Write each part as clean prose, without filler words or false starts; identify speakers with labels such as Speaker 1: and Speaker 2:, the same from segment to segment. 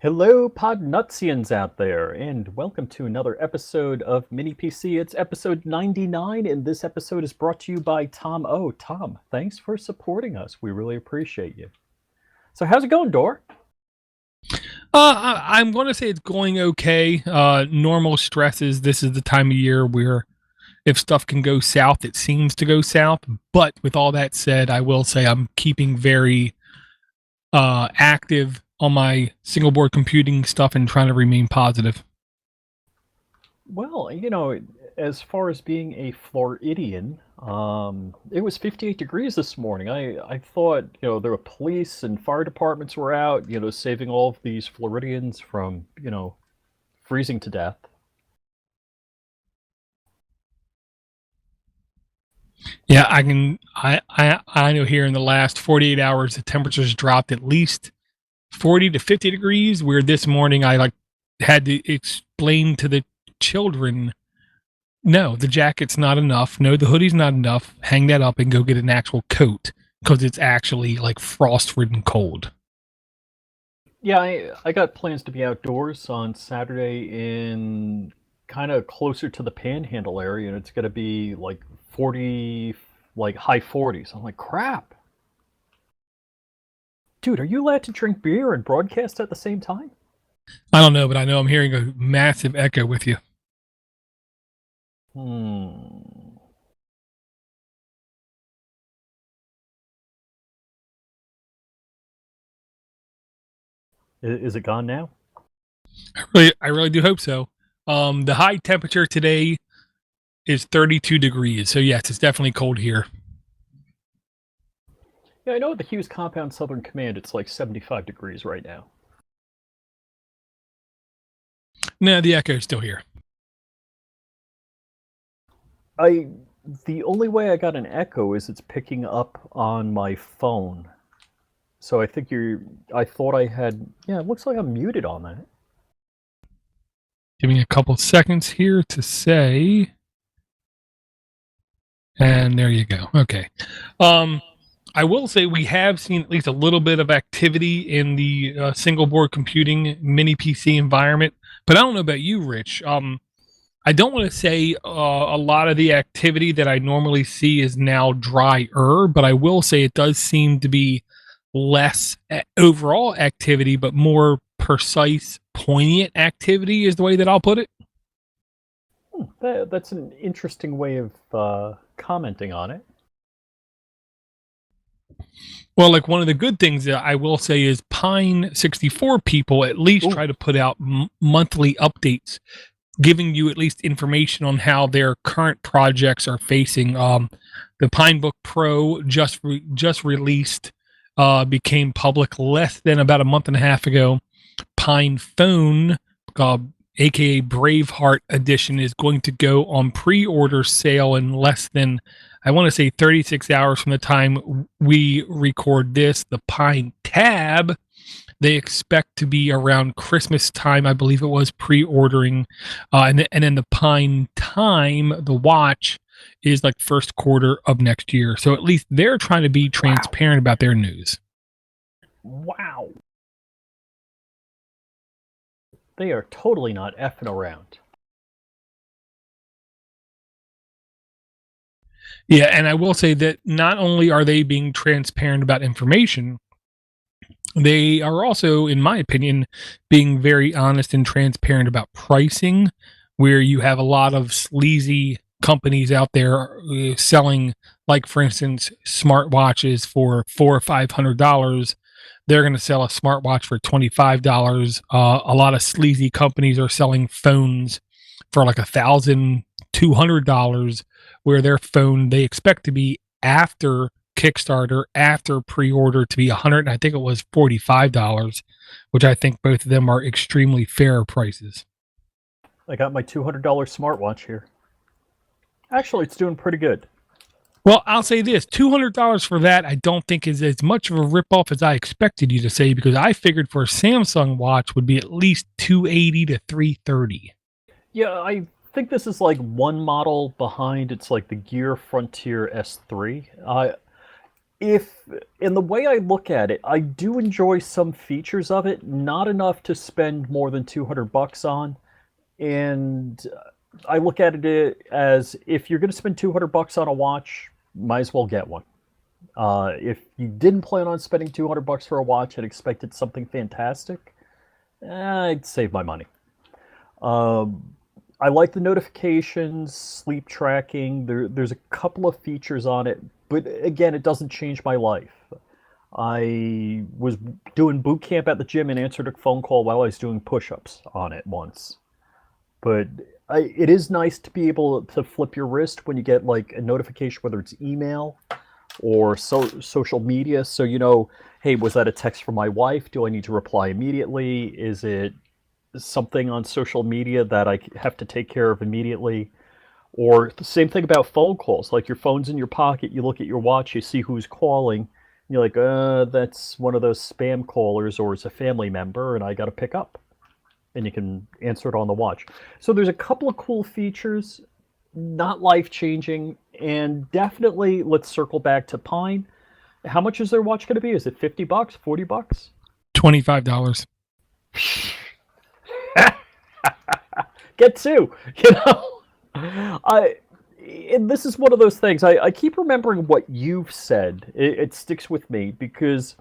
Speaker 1: Hello, Podnutzians out there, and welcome to another episode of Mini PC. It's episode 99, and this episode is brought to you by Tom O. Tom, thanks for supporting us. We really appreciate you. So, how's it going, Dor?
Speaker 2: I'm going to say it's going okay. Normal stresses. This is the time of year where if stuff can go south, it seems to go south. But with all that said, I will say I'm keeping very active on my single board computing stuff and trying to remain positive.
Speaker 1: Well, as far as being a Floridian, it was 58 degrees this morning. I thought, the police and fire departments were out, saving all of these Floridians from, freezing to death.
Speaker 2: Yeah, I know here in the last 48 hours the temperatures dropped at least 40 to 50 degrees. Where this morning I had to explain to the children, no, the jacket's not enough. No, the hoodie's not enough. Hang that up and go get an actual coat because it's actually like frost-ridden cold.
Speaker 1: Yeah, I got plans to be outdoors on Saturday in kind of closer to the Panhandle area, and it's going to be like 40, like high 40s. I'm like, crap. Dude, are you allowed to drink beer and broadcast at the same time?
Speaker 2: I don't know, but I know I'm hearing a massive echo with you.
Speaker 1: Hmm. Is it gone now?
Speaker 2: I really do hope so. The high temperature today is 32 degrees. So yes, it's definitely cold here.
Speaker 1: Yeah, I know at the Hughes Compound Southern Command it's like 75 degrees right now.
Speaker 2: No, the echo is still here.
Speaker 1: I the only way I got an echo is it's picking up on my phone. So I think I thought I had. Yeah, it looks like I'm muted on that.
Speaker 2: Give me a couple seconds here to say. And there you go. Okay. I will say we have seen at least a little bit of activity in the single board computing mini PC environment. But I don't know about you, Rich. I don't want to say a lot of the activity that I normally see is now drier, but I will say it does seem to be less overall activity, but more precise, poignant activity is the way that I'll put it.
Speaker 1: That's an interesting way of commenting on it.
Speaker 2: Well, like one of the good things that I will say is Pine 64 people at least
Speaker 1: Ooh.
Speaker 2: try to put out monthly updates, giving you at least information on how their current projects are facing. The Pinebook Pro just released, became public less than about a month and a half ago. Pine Phone, aka Braveheart Edition, is going to go on pre-order sale in less than, I want to say, 36 hours from the time we record this. The Pine Tab, they expect to be around Christmas time, I believe it was, pre-ordering, and then the Pine Time, the watch, is like first quarter of next year. So at least they're trying to be transparent about their news.
Speaker 1: Wow. They are totally not effing around.
Speaker 2: Yeah, and I will say that not only are they being transparent about information, they are also, in my opinion, being very honest and transparent about pricing, where you have a lot of sleazy companies out there selling, like for instance, smartwatches for $400 or $500. They're going to sell a smartwatch for $25. A lot of sleazy companies are selling phones for like $1,200, where their phone they expect to be after Kickstarter, after pre-order, to be 100, I think it was $45, which I think both of them are extremely fair prices.
Speaker 1: I got my $200 smartwatch here. Actually, it's doing pretty good.
Speaker 2: Well, I'll say this, $200 for that I don't think is as much of a ripoff as I expected you to say, because I figured for a Samsung watch would be at least 280 to 330.
Speaker 1: Yeah, I think this is like one model behind. It's like the Gear Frontier S3. if in the way I look at it, I do enjoy some features of it, not enough to spend more than 200 bucks on. And I look at it as if you're going to spend 200 bucks on a watch, might as well get one. If you didn't plan on spending 200 bucks for a watch and expected something fantastic, I'd save my money. Um, I like the notifications, sleep tracking. There's a couple of features on it, but again, it doesn't change my life. I was doing boot camp at the gym and answered a phone call while I was doing push-ups on it once. But it is nice to be able to flip your wrist when you get like a notification, whether it's email or social media. So you know, hey, was that a text from my wife? Do I need to reply immediately? Is it something on social media that I have to take care of immediately? Or the same thing about phone calls. Like your phone's in your pocket, you look at your watch, you see who's calling, and you're like, that's one of those spam callers, or it's a family member, and I got to pick up. And you can answer it on the watch. So there's a couple of cool features, not life changing, and definitely let's circle back to Pine. How much is their watch going to be? Is it 50 bucks, 40 bucks?
Speaker 2: $25.
Speaker 1: Get two, you know? I and this is one of those things. I keep remembering what you've said. It sticks with me because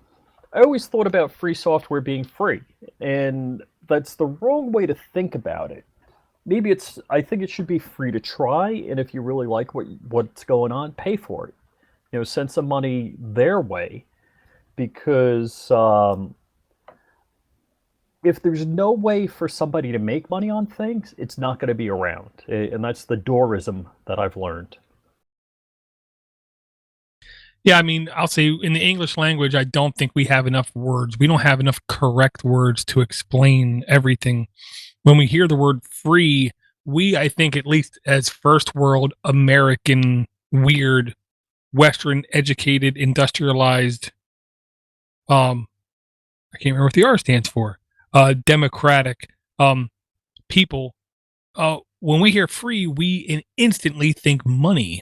Speaker 1: I always thought about free software being free, and that's the wrong way to think about it. Maybe it's. I think it should be free to try, and if you really like what's going on, pay for it. You know, send some money their way because if there's no way for somebody to make money on things, it's not going to be around, and that's the doorism that I've learned.
Speaker 2: Yeah, I mean, I'll say in the English language, I don't think we have enough words. We don't have enough correct words to explain everything. When we hear the word free, we, I think, at least as first world American, weird, Western educated, industrialized, I can't remember what the R stands for, democratic people, when we hear free, we instantly think money.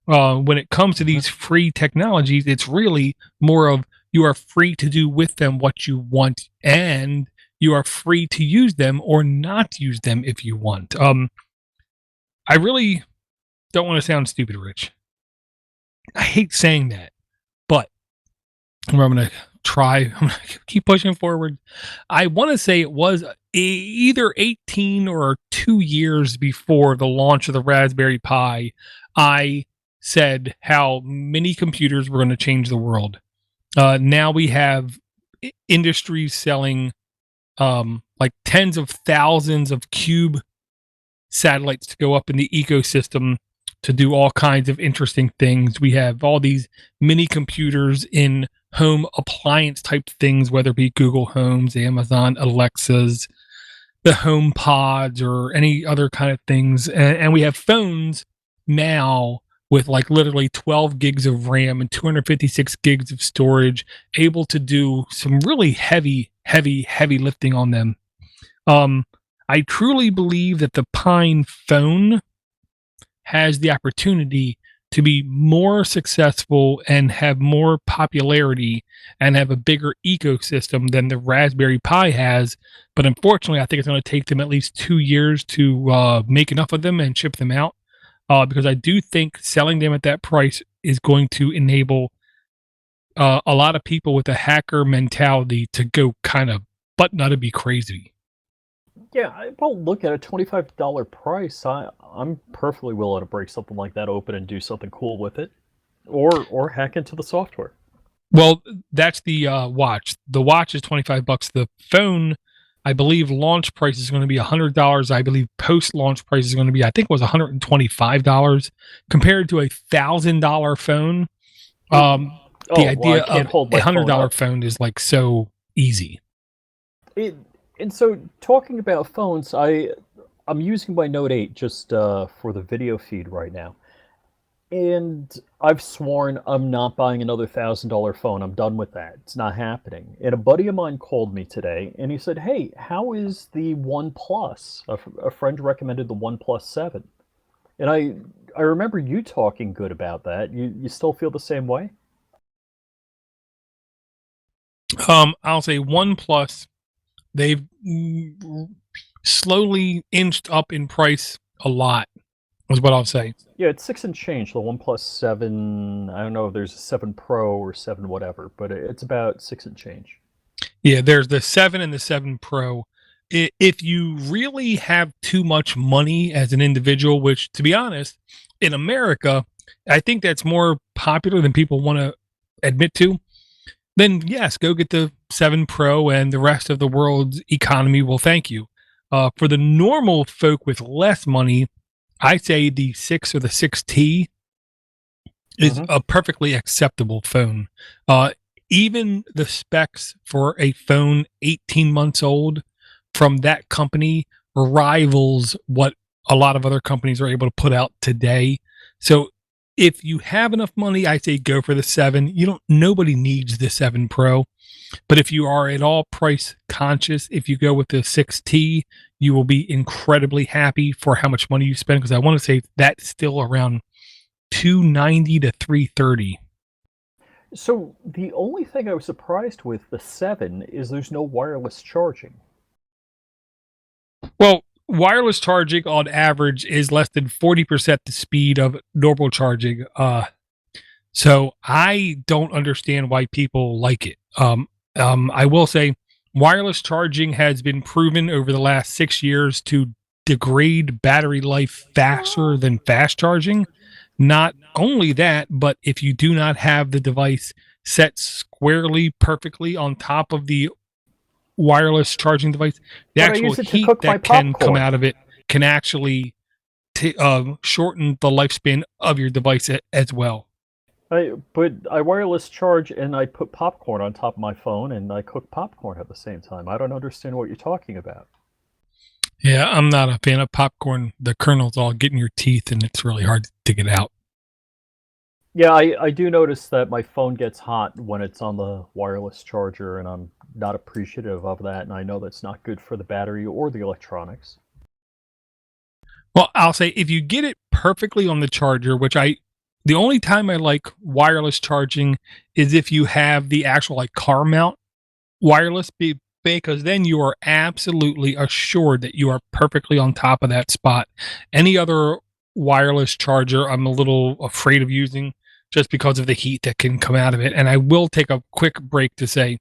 Speaker 2: When it comes to these free technologies, it's really more of you are free to do with them what you want, and you are free to use them or not use them if you want. I really don't want to sound stupid, Rich. I hate saying that, but I'm going to try. I'm going to keep pushing forward. I want to say it was either 18 or 2 years before the launch of the Raspberry Pi. I said how mini computers were going to change the world. Now we have industries selling like tens of thousands of cube satellites to go up in the ecosystem to do all kinds of interesting things. We have all these mini computers in home appliance type things, whether it be Google Homes, Amazon Alexas, the Home Pods, or any other kind of things. And we have phones now with like literally 12 gigs of RAM and 256 gigs of storage, able to do some really heavy lifting on them. I truly believe that the Pine phone has the opportunity to be more successful and have more popularity and have a bigger ecosystem than the Raspberry Pi has. But unfortunately, I think it's going to take them at least 2 years to make enough of them and ship them out. Because I do think selling them at that price is going to enable a lot of people with a hacker mentality to go kind of butt nut be crazy.
Speaker 1: Yeah, I won't look at a $25 price. I'm perfectly willing to break something like that open and do something cool with it, or hack into the software.
Speaker 2: Well, that's the watch. The watch is $25. The phone, I believe, launch price is going to be $100. I believe post launch price is going to be, I think, it was $125 compared to $1,000 phone. The idea
Speaker 1: well, I can't
Speaker 2: of
Speaker 1: hold
Speaker 2: a
Speaker 1: my phone
Speaker 2: $100
Speaker 1: up.
Speaker 2: phone is like so easy.
Speaker 1: And so, talking about phones, I'm using my Note 8 just for the video feed right now. And I've sworn I'm not buying another $1,000 phone. I'm done with that. It's not happening. And a buddy of mine called me today and he said, "Hey, how is the One Plus?" A friend recommended the One Plus 7. And I remember you talking good about that. You still feel the same way?
Speaker 2: I'll say OnePlus. They've slowly inched up in price a lot, is what I'll say.
Speaker 1: Yeah, it's 6 and change. The OnePlus 7, I don't know if there's a 7 Pro or 7 whatever, but it's about 6 and change.
Speaker 2: Yeah, there's the 7 and the 7 Pro. If you really have too much money as an individual, which to be honest, in America, I think that's more popular than people want to admit to, then yes, go get the 7 Pro and the rest of the world's economy will thank you. For the normal folk with less money, I say the 6 or the 6T is
Speaker 1: Mm-hmm.
Speaker 2: a perfectly acceptable phone. Even the specs for a phone 18 months old from that company rivals what a lot of other companies are able to put out today. So if you have enough money, I say go for the 7. Nobody needs the 7 Pro, but if you are at all price conscious, if you go with the 6T, you will be incredibly happy for how much money you spend, because I want to say that's still around 290 to 330.
Speaker 1: So the only thing I was surprised with the 7 is there's no wireless charging.
Speaker 2: Well, wireless charging on average is less than 40% the speed of normal charging. So I don't understand why people like it. I will say wireless charging has been proven over the last 6 years to degrade battery life faster than fast charging. Not only that, but if you do not have the device set squarely perfectly on top of the wireless charging device, the
Speaker 1: But I
Speaker 2: actual
Speaker 1: use it to
Speaker 2: heat
Speaker 1: cook my
Speaker 2: that can come
Speaker 1: popcorn.
Speaker 2: out of it can actually shorten the lifespan of your device as well.
Speaker 1: But I wireless charge and I put popcorn on top of my phone and I cook popcorn at the same time. I don't understand what you're talking about.
Speaker 2: Yeah, I'm not a fan of popcorn. The kernels all get in your teeth, and it's really hard to get out.
Speaker 1: Yeah, I do notice that my phone gets hot when it's on the wireless charger, and I'm not appreciative of that, and I know that's not good for the battery or the electronics.
Speaker 2: Well, I'll say if you get it perfectly on the charger, the only time I like wireless charging is if you have the actual like car mount wireless, because then you are absolutely assured that you are perfectly on top of that spot. Any other wireless charger, I'm a little afraid of using just because of the heat that can come out of it. And I will take a quick break to say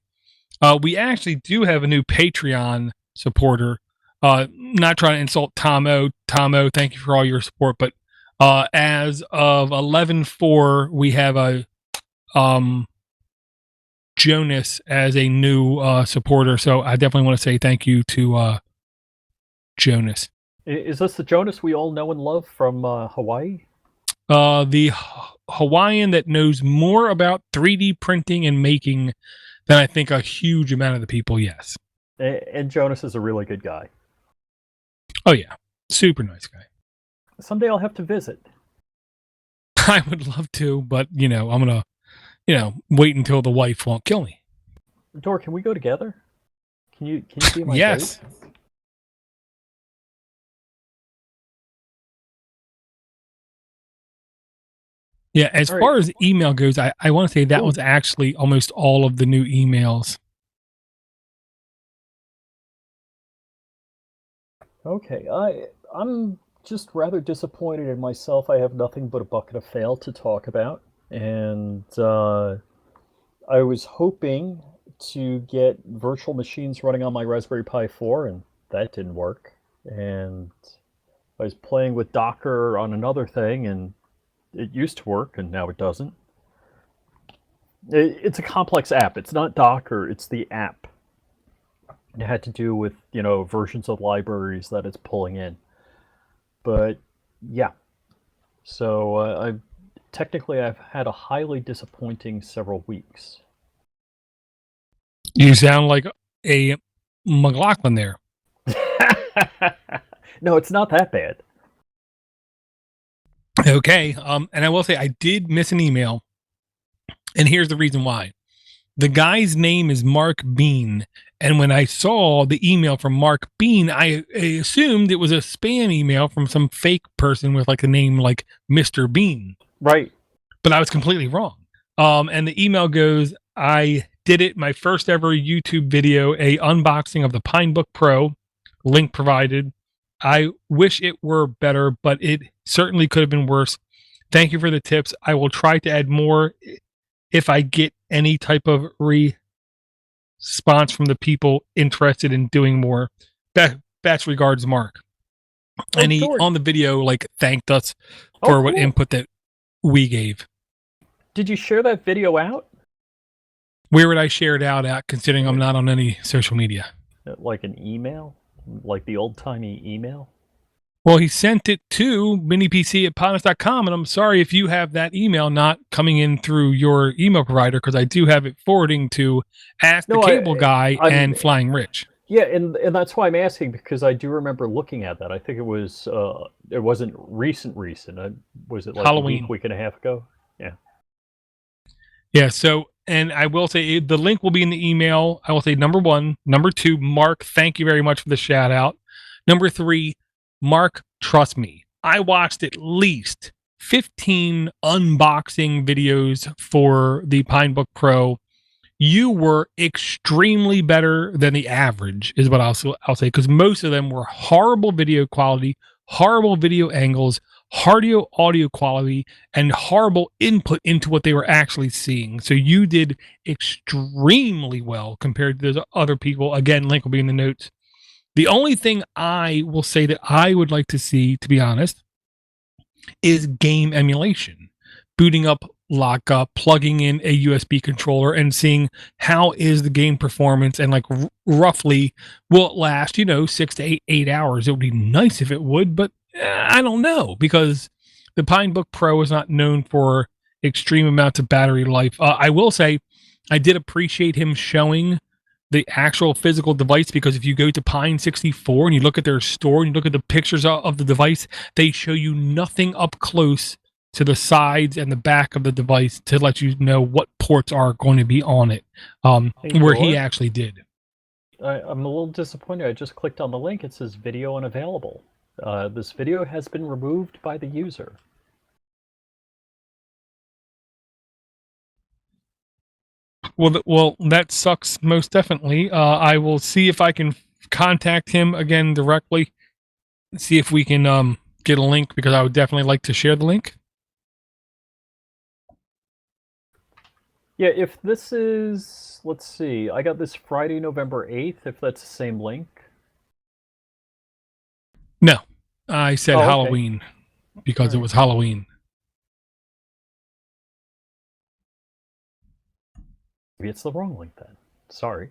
Speaker 2: we actually do have a new Patreon supporter. Not trying to insult Tom O. Tom O, thank you for all your support. But as of 11/4, we have a Jonas as a new supporter. So I definitely want to say thank you to Jonas.
Speaker 1: Is this the Jonas we all know and love from Hawaii?
Speaker 2: The Hawaiian that knows more about 3D printing and making than I think a huge amount of the people, yes.
Speaker 1: And Jonas is a really good guy.
Speaker 2: Oh, yeah. Super nice guy.
Speaker 1: Someday I'll have to visit.
Speaker 2: I would love to, but, I'm going to, wait until the wife won't kill me.
Speaker 1: Dor, can we go together? Can you be my
Speaker 2: Yes.
Speaker 1: date?
Speaker 2: Yeah, as
Speaker 1: All right.
Speaker 2: far as email goes, I want to say that
Speaker 1: Ooh.
Speaker 2: was actually almost all of the new emails.
Speaker 1: Okay, I'm just rather disappointed in myself. I have nothing but a bucket of fail to talk about, and I was hoping to get virtual machines running on my Raspberry Pi 4, and that didn't work. And I was playing with Docker on another thing, and it used to work, and now it doesn't. It's a complex app. It's not Docker. It's the app. It had to do with versions of libraries that it's pulling in. But yeah, so I've had a highly disappointing several weeks.
Speaker 2: You sound like a McLaughlin there.
Speaker 1: No, it's not that bad.
Speaker 2: Okay. And I will say I did miss an email, and here's the reason why. The guy's name is Mark Bean, and when I saw the email from Mark Bean, I assumed it was a spam email from some fake person with like a name like Mr. Bean.
Speaker 1: Right.
Speaker 2: But I was completely wrong. And the email goes, I did it. My first ever YouTube video, a unboxing of the Pinebook Pro, link provided. I wish it were better, but it certainly could have been worse. Thank you for the tips. I will try to add more if I get any type of response from the people interested in doing more. Best regards, Mark. And he,
Speaker 1: George,
Speaker 2: on the video, like, thanked us
Speaker 1: oh,
Speaker 2: for what
Speaker 1: cool.
Speaker 2: input that we gave.
Speaker 1: Did you share that video out?
Speaker 2: Where would I share it out at, considering I'm not on any social media?
Speaker 1: Like an email? Like the old-timey email?
Speaker 2: Well, he sent it to minipc@podnutz.com, and I'm sorry if you have that email not coming in through your email provider, because I do have it forwarding to AskTheCableGuy and Flying Rich.
Speaker 1: Yeah, and that's why I'm asking, because I do remember looking at that. I think it wasn't recent. Was it like
Speaker 2: Halloween.
Speaker 1: a week and a half ago? Yeah.
Speaker 2: Yeah, so, and I will say the link will be in the email. I will say number 1. Number 2, Mark, thank you very much for the shout out. Number 3, Mark, trust me, I watched at least 15 unboxing videos for the Pinebook Pro. You were extremely better than the average, is what I'll say, because most of them were horrible video quality, horrible video angles, horrible audio quality, and horrible input into what they were actually seeing. So you did extremely well compared to those other people. Again, link will be in the notes. The only thing I will say that I would like to see, to be honest, is game emulation. Booting up lockup, plugging in a USB controller, and seeing how is the game performance, and like roughly will it last, 6 to 8 hours. It would be nice if it would, but I don't know, because the Pinebook Pro is not known for extreme amounts of battery life. I will say I did appreciate him showing the actual physical device, because if you go to Pine 64 and you look at their store and you look at the pictures of the device, they show you nothing up close to the sides and the back of the device to let you know what ports are going to be on it, where he actually did.
Speaker 1: I'm a little disappointed. I just clicked on the link. It says video unavailable. This video has been removed by the user.
Speaker 2: Well, that sucks most definitely. I will see if I can contact him again directly, see if we can get a link, because I would definitely like to share the link.
Speaker 1: Yeah, if this is, let's see, I got this Friday, November 8th, if that's the same link.
Speaker 2: No, I said Halloween, because it was Halloween.
Speaker 1: Maybe it's the wrong link then. Sorry.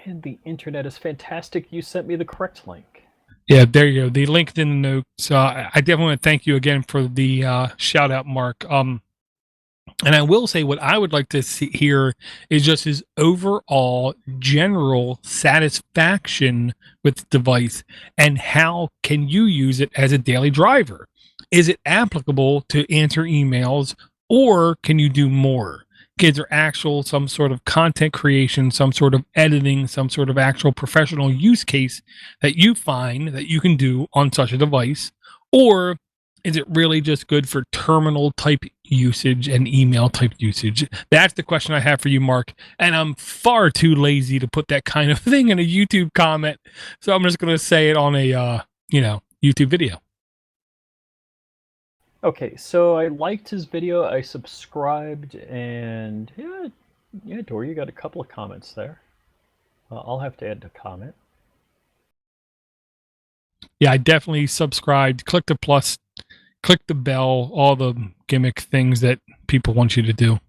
Speaker 1: And the internet is fantastic. You sent me the correct link.
Speaker 2: Yeah, there you go. The link in the notes. I definitely want to thank you again for the shout out, Mark. And I will say what I would like to see here is just his overall general satisfaction with the device, and how can you use it as a daily driver? Is it applicable to answer emails, or can you do more? Is there actual some sort of content creation, some sort of editing, some sort of actual professional use case that you find that you can do on such a device? Or is it really just good for terminal type usage and email type usage? That's the question I have for you, Mark. And I'm far too lazy to put that kind of thing in a YouTube comment. So I'm just going to say it on a, YouTube video.
Speaker 1: Okay, so I liked his video, I subscribed, and yeah, Dor, you got a couple of comments there. I'll have to add a comment.
Speaker 2: Yeah, I definitely subscribed. Click the plus, click the bell, all the gimmick things that people want you to do.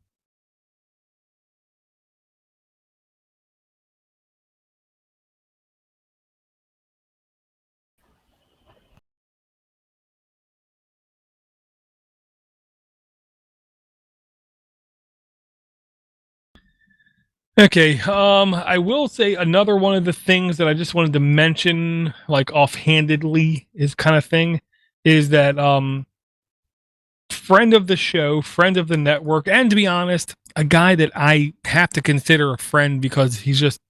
Speaker 2: Okay, I will say another one of the things that I just wanted to mention, like offhandedly, is kind of thing, is that friend of the show, friend of the network, and to be honest, a guy that I have to consider a friend, because he's just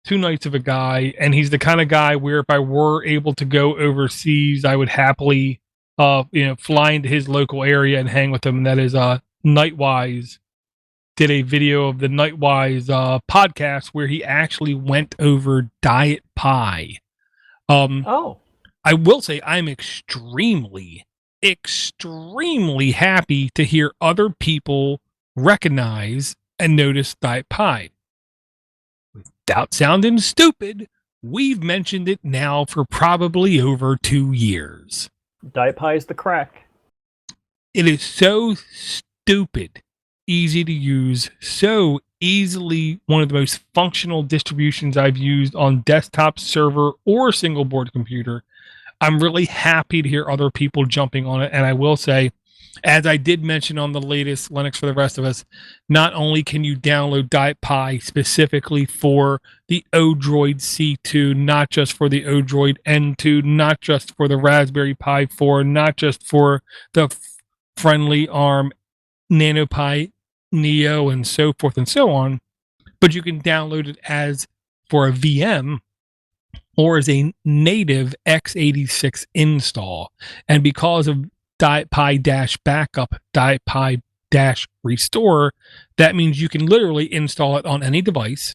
Speaker 2: too nice of a guy, and he's the kind of guy where if I were able to go overseas, I would happily, fly into his local area and hang with him. And that is Nightwise did a video of the Nightwise podcast where he actually went over diet pie.
Speaker 1: Oh,
Speaker 2: I will say I'm extremely, extremely happy to hear other people recognize and notice diet pie. Without sounding stupid, we've mentioned it now for probably over 2 years.
Speaker 1: diet pie is the crack.
Speaker 2: It is so stupid, easy to use, so easily one of the most functional distributions I've used on desktop, server, or single board computer. I'm really happy to hear other people jumping on it. And I will say, as I did mention on the latest Linux for the Rest of Us, not only can you download Diet Pie specifically for the o-droid C2, not just for the o-droid N2, not just for the Raspberry Pi 4, not just for the Friendly ARM NanoPi Neo, and so forth and so on, but you can download it as for a VM or as a native x86 install. And because of Diet Pi -backup, Diet Pi -restore, that means you can literally install it on any device,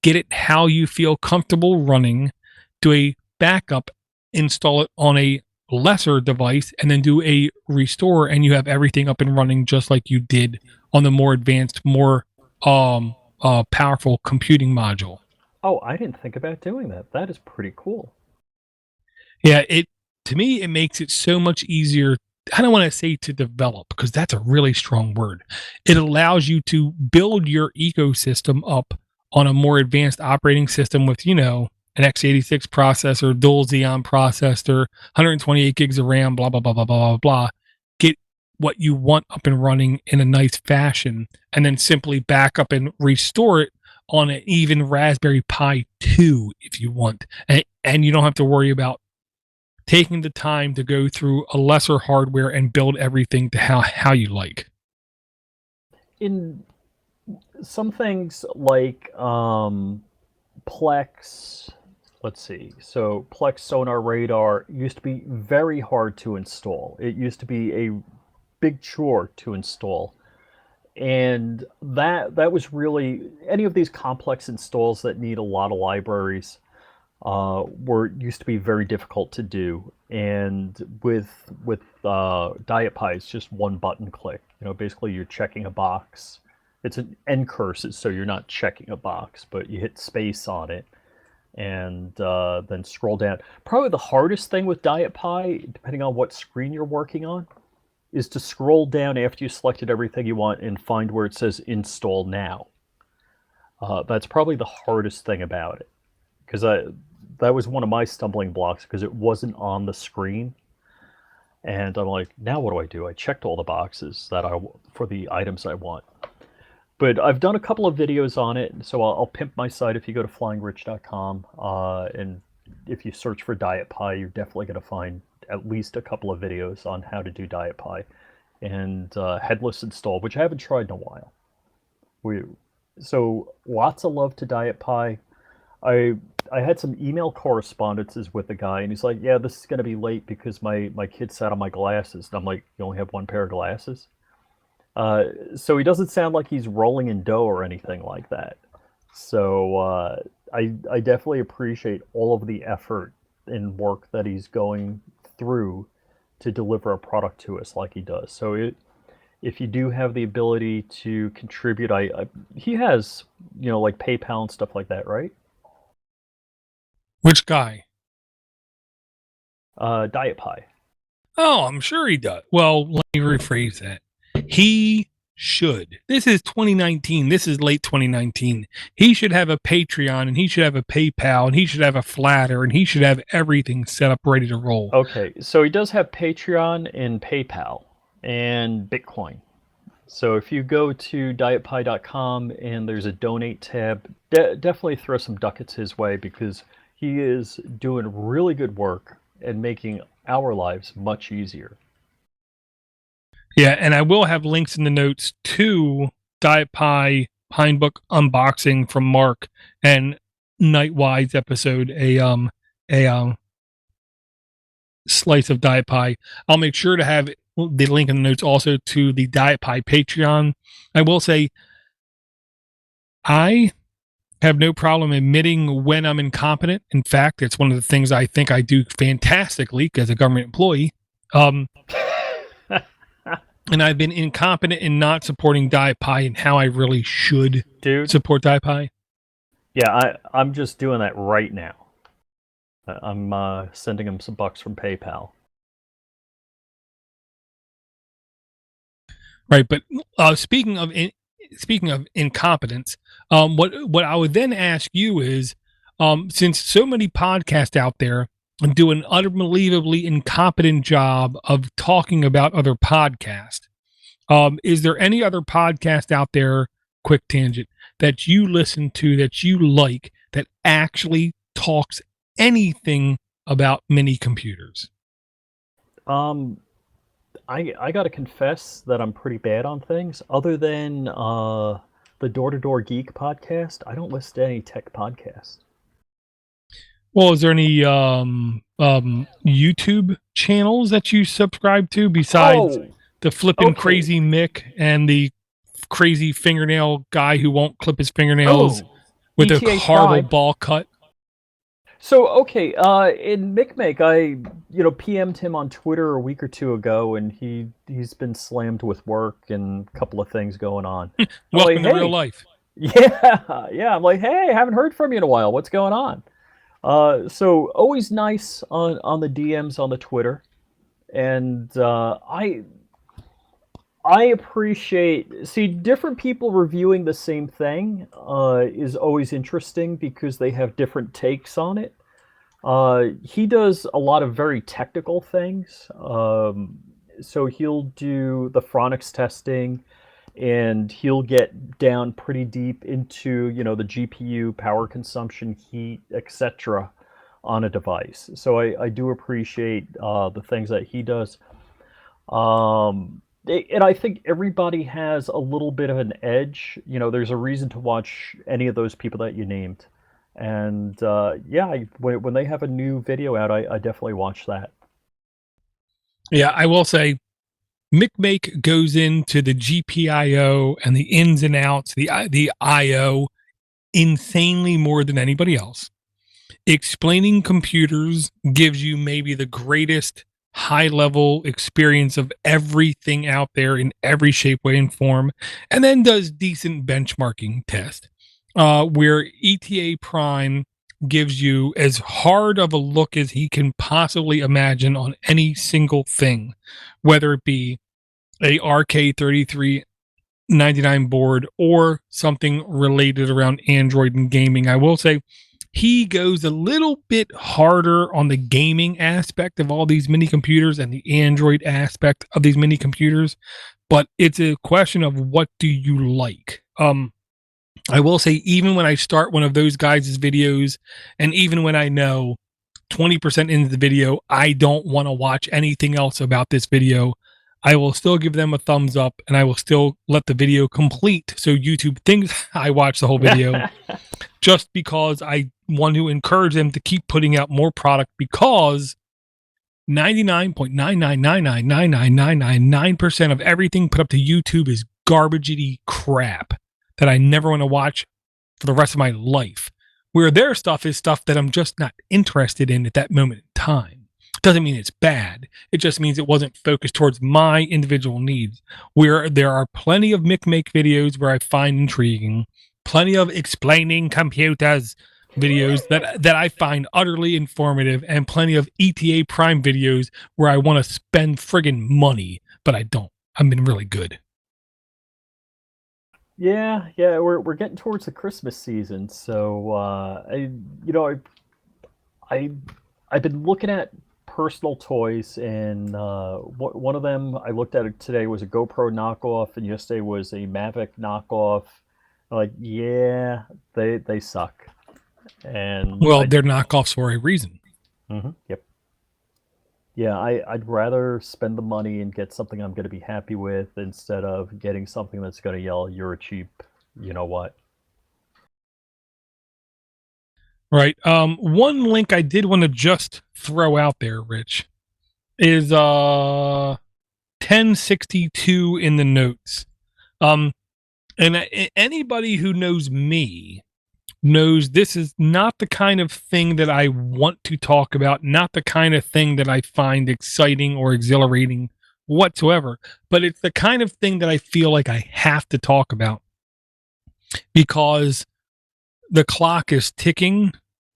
Speaker 2: get it how you feel comfortable running, do a backup, install it on a lesser device, and then do a restore, and you have everything up and running just like you did on the more advanced, more powerful computing module.
Speaker 1: Oh, I didn't think about doing that. That is pretty cool.
Speaker 2: Yeah, to me, it makes it so much easier. I don't want to say to develop, because that's a really strong word. It allows you to build your ecosystem up on a more advanced operating system with, an x86 processor, dual Xeon processor, 128 gigs of RAM, blah, blah, blah, blah, blah, blah, blah. Get what you want up and running in a nice fashion, and then simply back up and restore it on an even Raspberry Pi 2 if you want. And you don't have to worry about taking the time to go through a lesser hardware and build everything to how you like.
Speaker 1: In some things like Plex, let's see. So Plex Sonar Radar used to be very hard to install. It used to be a big chore to install. And that was really any of these complex installs that need a lot of libraries were used to be very difficult to do. And with Diet Pie, it's just one button click. Basically you're checking a box. It's an N curse, so you're not checking a box, but you hit space on it and then scroll down. Probably the hardest thing with Diet Pie, depending on what screen you're working on, is to scroll down after you selected everything you want and find where it says install now. That's probably the hardest thing about it, because that was one of my stumbling blocks, because it wasn't on the screen. And I'm like, now what do? I checked all the boxes for the items I want. But I've done a couple of videos on it, so I'll pimp my site if you go to flyingrich.com. And if you search for Diet Pie, you're definitely going to find at least a couple of videos on how to do Diet Pie and headless install, which I haven't tried in a while. So lots of love to Diet Pie. I had some email correspondences with the guy, and he's like, yeah, this is going to be late because my kid sat on my glasses. And I'm like, you only have one pair of glasses? So he doesn't sound like he's rolling in dough or anything like that. So I definitely appreciate all of the effort and work that he's going through to deliver a product to us like he does. So if you do have the ability to contribute, he has, like PayPal and stuff like that, right?
Speaker 2: Which guy?
Speaker 1: Diet Pie.
Speaker 2: Oh, I'm sure he does. Well, let me rephrase that. He should. This is 2019. This is late 2019. He should have a Patreon, and he should have a PayPal, and he should have a Flatter, and he should have everything set up ready to roll.
Speaker 1: Okay, so he does have Patreon and PayPal and Bitcoin. So if you go to dietpie.com and there's a donate tab, definitely throw some ducats his way, because he is doing really good work and making our lives much easier.
Speaker 2: Yeah, and I will have links in the notes to Diet Pie Pinebook unboxing from Mark, and Nightwise episode a slice of diet pie. I'll make sure to have the link in the notes also to the diet pie Patreon. I will say I have no problem admitting when I'm incompetent. In fact, it's one of the things I think I do fantastically as a government employee. And I've been incompetent in not supporting diet pie and how I really should
Speaker 1: Dude,
Speaker 2: support diet pie.
Speaker 1: yeah, I'm just doing that right now. I'm sending him some bucks from PayPal.
Speaker 2: Right, but speaking of incompetence, what I would then ask you is, since so many podcasts out there do an unbelievably incompetent job of talking about other podcasts, is there any other podcast out there, quick tangent, that you listen to that you like that actually talks anything about mini computers?
Speaker 1: Um, I gotta confess that I'm pretty bad on things. Other than the Door to Door Geek podcast, I don't listen to any tech podcasts.
Speaker 2: Well, is there any YouTube channels that you subscribe to besides
Speaker 1: Oh,
Speaker 2: the flippin'
Speaker 1: okay.
Speaker 2: crazy Mick and the crazy fingernail guy who won't clip his fingernails
Speaker 1: Oh,
Speaker 2: with a
Speaker 1: ETA
Speaker 2: horrible
Speaker 1: Prime.
Speaker 2: ball cut?
Speaker 1: So okay, in Micmac, I PM'd him on Twitter a week or two ago, and he's been slammed with work and a couple of things going on. I'm like,
Speaker 2: Welcome to real
Speaker 1: hey,
Speaker 2: life.
Speaker 1: yeah, yeah. I'm like, hey, haven't heard from you in a while. What's going on? So always nice on the DMs on the Twitter, and I appreciate see different people reviewing the same thing is always interesting because they have different takes on it. He does a lot of very technical things. So he'll do the phonics testing, and he'll get down pretty deep into the GPU power consumption, heat, etc. on a device. So I do appreciate the things that he does. And I think everybody has a little bit of an edge. There's a reason to watch any of those people that you named. And yeah, when they have a new video out, I definitely watch that.
Speaker 2: Yeah, I will say McMake goes into the GPIO and the ins and outs, the IO insanely more than anybody else. Explaining computers gives you maybe the greatest high level experience of everything out there in every shape, way, and form, and then does decent benchmarking test. Where ETA Prime gives you as hard of a look as he can possibly imagine on any single thing, whether it be a RK3399 board or something related around Android and gaming. I will say he goes a little bit harder on the gaming aspect of all these mini computers and the Android aspect of these mini computers, but it's a question of what do you like. I will say, even when I start one of those guys' videos, and even when I know 20% into the video, I don't want to watch anything else about this video, I will still give them a thumbs up and I will still let the video complete so YouTube thinks I watched the whole video, just because I want to encourage them to keep putting out more product, because 99.9999999% of everything put up to YouTube is garbagey crap that I never want to watch for the rest of my life. Where their stuff is stuff that I'm just not interested in at that moment in time. Doesn't mean it's bad. It just means it wasn't focused towards my individual needs. Where there are plenty of Mick videos where I find intriguing, plenty of explaining computers videos that I find utterly informative, and plenty of ETA Prime videos where I want to spend friggin' money, but I don't. I've been really good.
Speaker 1: Yeah, yeah, we're getting towards the Christmas season, so you know, I, I I've been looking at personal toys, and one of them I looked at it today was a GoPro knockoff, and yesterday was a Mavic knockoff. Like, yeah, they suck, and
Speaker 2: Well, they're knockoffs for a reason.
Speaker 1: yep, yeah, I'd rather spend the money and get something I'm going to be happy with instead of getting something that's going to yell, "You're a cheap," you know what?
Speaker 2: Right. One link I did want to just throw out there, Rich, is 1062 in the notes. And anybody who knows me knows this is not the kind of thing that I want to talk about, not the kind of thing that I find exciting or exhilarating whatsoever, but it's the kind of thing that I feel like I have to talk about because the clock is ticking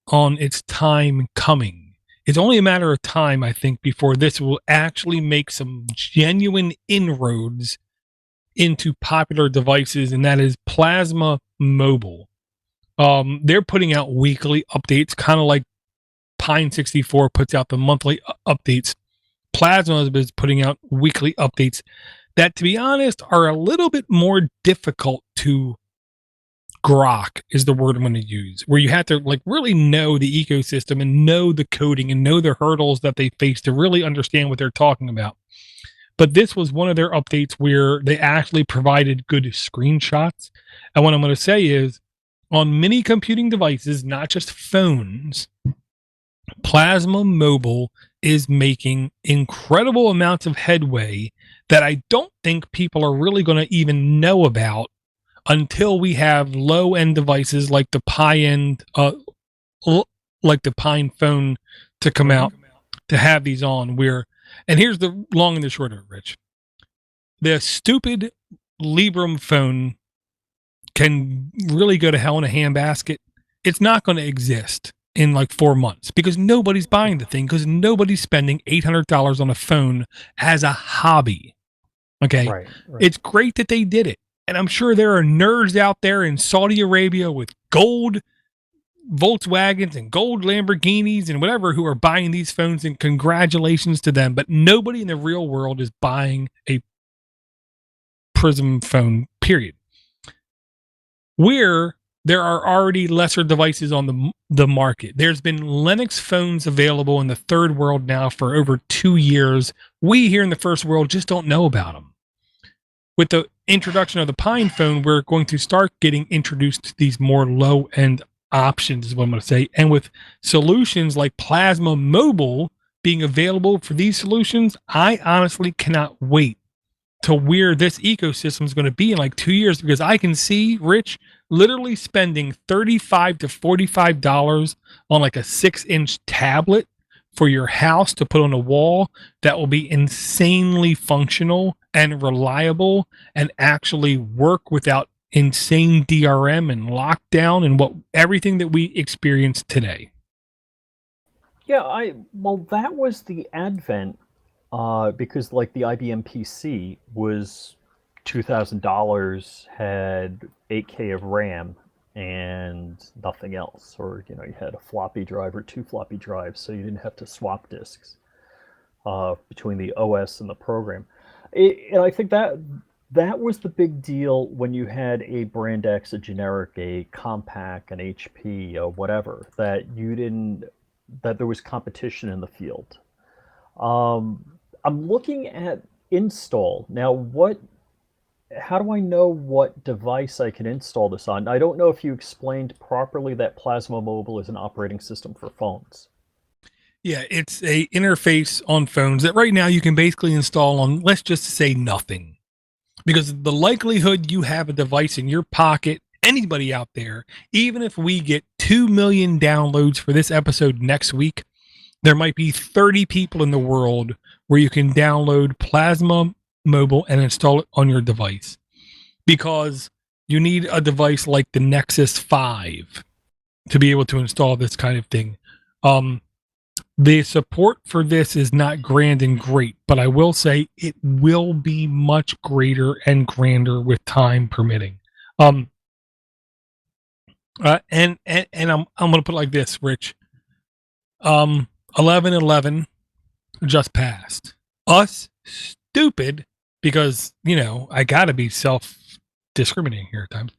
Speaker 2: on its time coming. It's only a matter of time, I think, before this will actually make some genuine inroads into popular devices, and that is Plasma Mobile. They're putting out weekly updates, kind of like Pine 64 puts out the monthly updates. Plasma is putting out weekly updates that, to be honest, are a little bit more difficult to grok, is the word I'm going to use, where you have to like really know the ecosystem and know the coding and know the hurdles that they face to really understand what they're talking about. But this was one of their updates where they actually provided good screenshots. And what I'm going to say is, on many computing devices, not just phones, Plasma Mobile is making incredible amounts of headway that I don't think people are really going to even know about until we have low-end devices like the like the Pine phone to come out to have these on. And here's the long and the short of it, Rich. The stupid Librem phone can really go to hell in a handbasket. It's not going to exist in like 4 months because nobody's buying the thing, because nobody's spending $800 on a phone as a hobby. Okay.
Speaker 1: Right.
Speaker 2: It's great that they did it. And I'm sure there are nerds out there in Saudi Arabia with gold Volkswagens and gold Lamborghinis and whatever who are buying these phones, and congratulations to them. But nobody in the real world is buying a Prism phone, period. Where there are already lesser devices on the market. There's been Linux phones available in the third world now for over 2 years. We here in the first world just don't know about them. With the introduction of the Pine phone, we're going to start getting introduced to these more low-end options, is what I'm going to say. And with solutions like Plasma Mobile being available for these solutions, I honestly cannot wait to where this ecosystem is going to be in like 2 years, because I can see Rich literally spending $35 to $45 on like a 6-inch tablet for your house to put on a wall that will be insanely functional and reliable and actually work without insane DRM and lockdown and everything that we experience today.
Speaker 1: Yeah, well, that was the advent, because like the IBM PC was $2,000, had 8K of RAM and nothing else, or you had a floppy drive or 2 floppy drives, so you didn't have to swap disks between the OS and the program. And I think that was the big deal when you had a brand X, a generic, a Compaq, an HP, or whatever, that there was competition in the field. I'm looking at install now. How do I know what device I can install this on? I don't know if you explained properly that Plasma Mobile is an operating system for phones.
Speaker 2: Yeah, it's a interface on phones that right now you can basically install on, let's just say, nothing. Because the likelihood you have a device in your pocket, anybody out there, even if we get 2 million downloads for this episode next week, there might be 30 people in the world where you can download Plasma Mobile and install it on your device. Because you need a device like the Nexus 5 to be able to install this kind of thing. The support for this is not grand and great, but I will say it will be much greater and grander with time permitting. And I'm going to put it like this, Rich. 11/11 just passed. Us stupid, because I got to be self-discriminating here at times.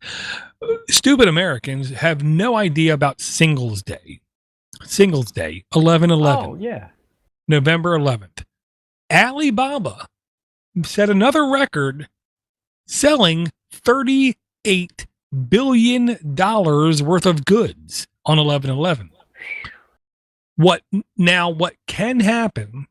Speaker 2: Stupid Americans have no idea about Singles Day. 11/11.
Speaker 1: Oh, yeah.
Speaker 2: November 11th. Alibaba set another record, selling $38 billion worth of goods on 11/11. What can happen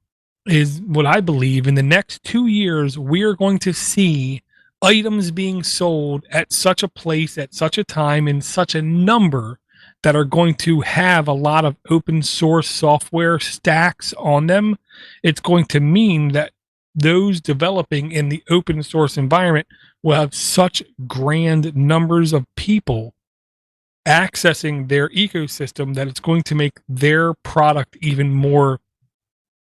Speaker 2: is what I believe in the next 2 years, we are going to see items being sold at such a place, at such a time, in such a number that are going to have a lot of open source software stacks on them. It's going to mean that those developing in the open source environment will have such grand numbers of people accessing their ecosystem that it's going to make their product even more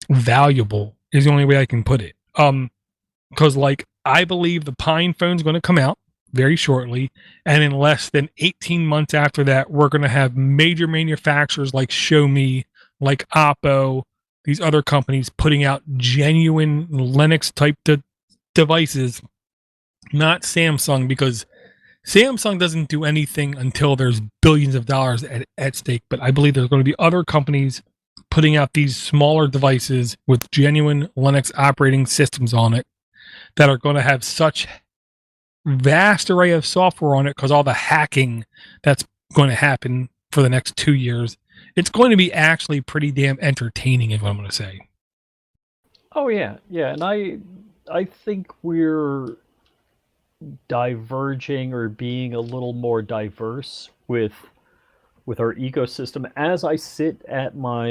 Speaker 2: valuable, is the only way I can put it. Because like I believe the Pine phone's going to come out very shortly, and in less than 18 months after that, we're going to have major manufacturers like Xiaomi, like Oppo, these other companies putting out genuine Linux type devices, not Samsung, because Samsung doesn't do anything until there's billions of dollars at stake. But I believe there's going to be other companies putting out these smaller devices with genuine Linux operating systems on it that are going to have such vast array of software on it, because all the hacking that's going to happen for the next 2 years, it's going to be actually pretty damn entertaining, is what I'm going to say.
Speaker 1: Oh yeah, yeah, and I think we're diverging or being a little more diverse with our ecosystem. As I sit at my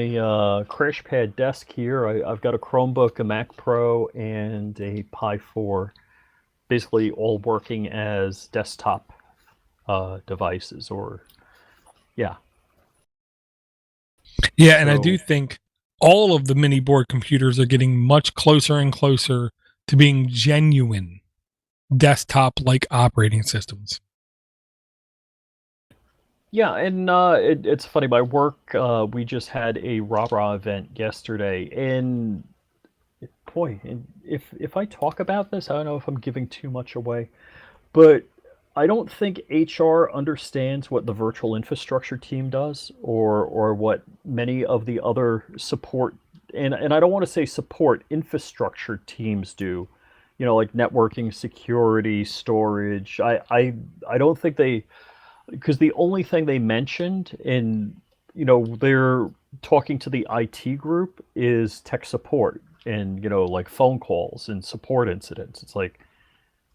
Speaker 1: CrashPad desk here, I've got a Chromebook, a Mac Pro, and a Pi 4, basically all working as desktop devices. Or yeah,
Speaker 2: Yeah, and I do
Speaker 1: so
Speaker 2: think all of the mini board computers are getting much closer and closer to being genuine desktop like operating systems.
Speaker 1: yeah, and it's funny. My work, we just had a rah-rah event yesterday, and boy, and if I talk about this, I don't know if I'm giving too much away, but I don't think HR understands what the virtual infrastructure team does, or what many of the other support, and I don't want to say support, infrastructure teams do. You know, like networking, security, storage. I don't think they, because the only thing they mentioned in, they're talking to the IT group, is tech support, and like phone calls and support incidents. It's like,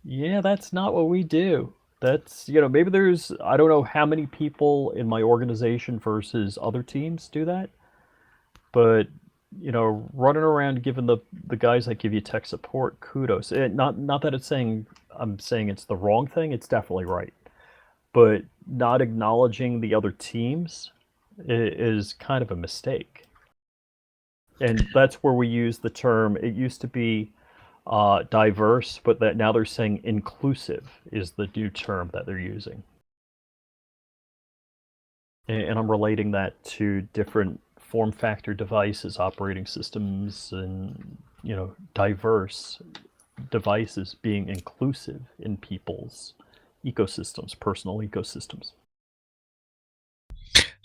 Speaker 1: yeah, that's not what we do. That's, maybe there's, I don't know how many people in my organization versus other teams do that, but running around giving the guys that give you tech support kudos. Not that it's saying, I'm saying it's the wrong thing. It's definitely right, but not acknowledging the other teams is kind of a mistake. And that's where we use the term. It used to be diverse, but that now they're saying inclusive is the new term that they're using. And I'm relating that to different form factor devices, operating systems, and diverse devices being inclusive in people's ecosystems, personal ecosystems.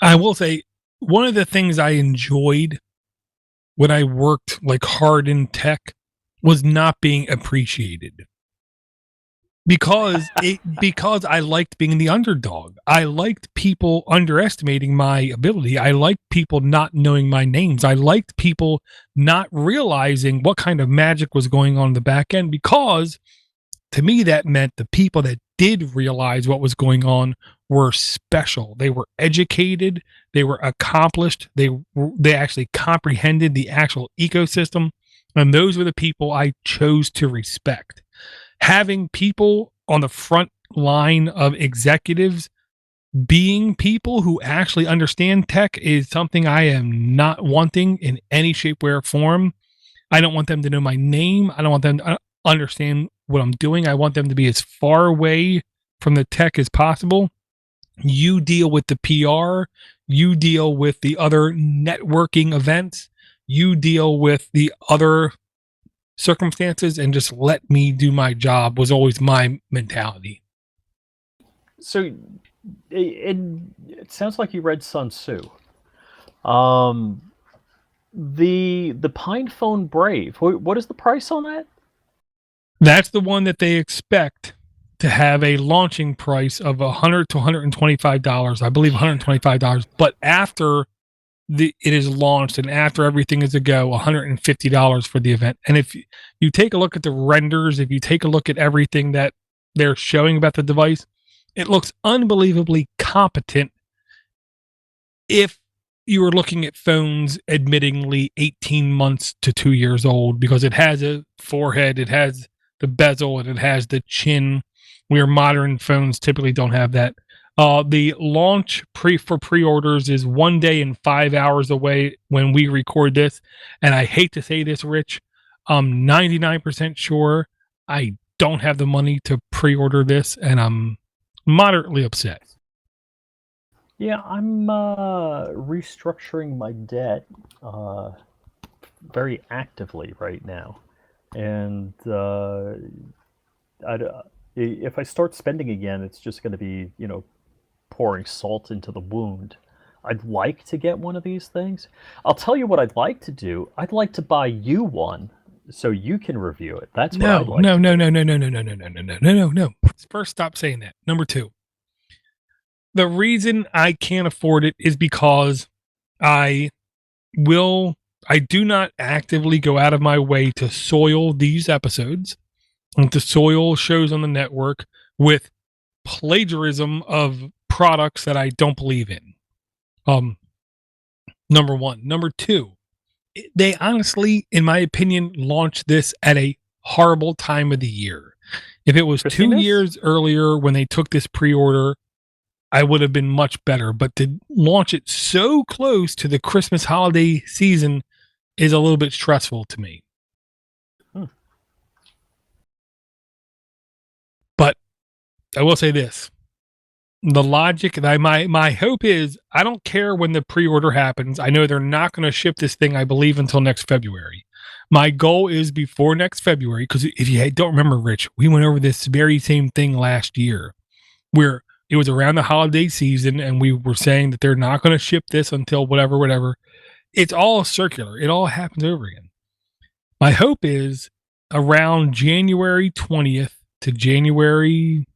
Speaker 2: I will say one of the things I enjoyed when I worked like hard in tech was not being appreciated, because I liked being the underdog. I liked people underestimating my ability. I liked people not knowing my names. I liked people not realizing what kind of magic was going on in the back end, because to me that meant the people that did realize what was going on were special. They were educated, they were accomplished, they actually comprehended the actual ecosystem, and those were the people I chose to respect. Having people on the front line of executives being people who actually understand tech is something I am not wanting in any shape, way, or form. I don't want them to know my name. I don't want them to understand what I'm doing. I want them to be as far away from the tech as possible. You deal with the PR, you deal with the other networking events, you deal with the other circumstances, and just let me do my job, was always my mentality.
Speaker 1: So it sounds like you read Sun Tzu. Um, the Pine Phone Brave. What is the price on that?
Speaker 2: That's the one that they expect to have a launching price of $100 to $125. I believe $125. But after it is launched and after everything is a go, $150 for the event. And if you take a look at the renders, if you take a look at everything that they're showing about the device, it looks unbelievably competent if you were looking at phones admittingly 18 months to 2 years old, because it has a forehead, it has the bezel, and it has the chin, where modern phones typically don't have that. The launch for pre-orders is 1 day and 5 hours away when we record this. And I hate to say this, Rich, I'm 99% sure I don't have the money to pre-order this, and I'm moderately upset.
Speaker 1: Yeah, I'm restructuring my debt very actively right now. And if I start spending again, it's just going to be, pouring salt into the wound. I'd like to get one of these things. I'll tell you what I'd like to do. I'd like to buy you one so you can review it. That's what I'd like.
Speaker 2: No. First, stop saying that. Number two, the reason I can't afford it is because I do not actively go out of my way to soil these episodes and to soil shows on the network with plagiarism of products that I don't believe in. Number one. Number two, they honestly, in my opinion, launched this at a horrible time of the year. If it was
Speaker 1: Christmas?
Speaker 2: 2 years earlier when they took this pre-order, I would have been much better. But to launch it so close to the Christmas holiday season is a little bit stressful to me. But I will say this. The logic that my hope is, I don't care when the pre-order happens. I know they're not going to ship this thing, I believe, until next February. My goal is before next February, because if you don't remember, Rich, we went over this very same thing last year, where it was around the holiday season, and we were saying that they're not going to ship this until whatever. It's all circular. It all happens over again. My hope is around January 20th to January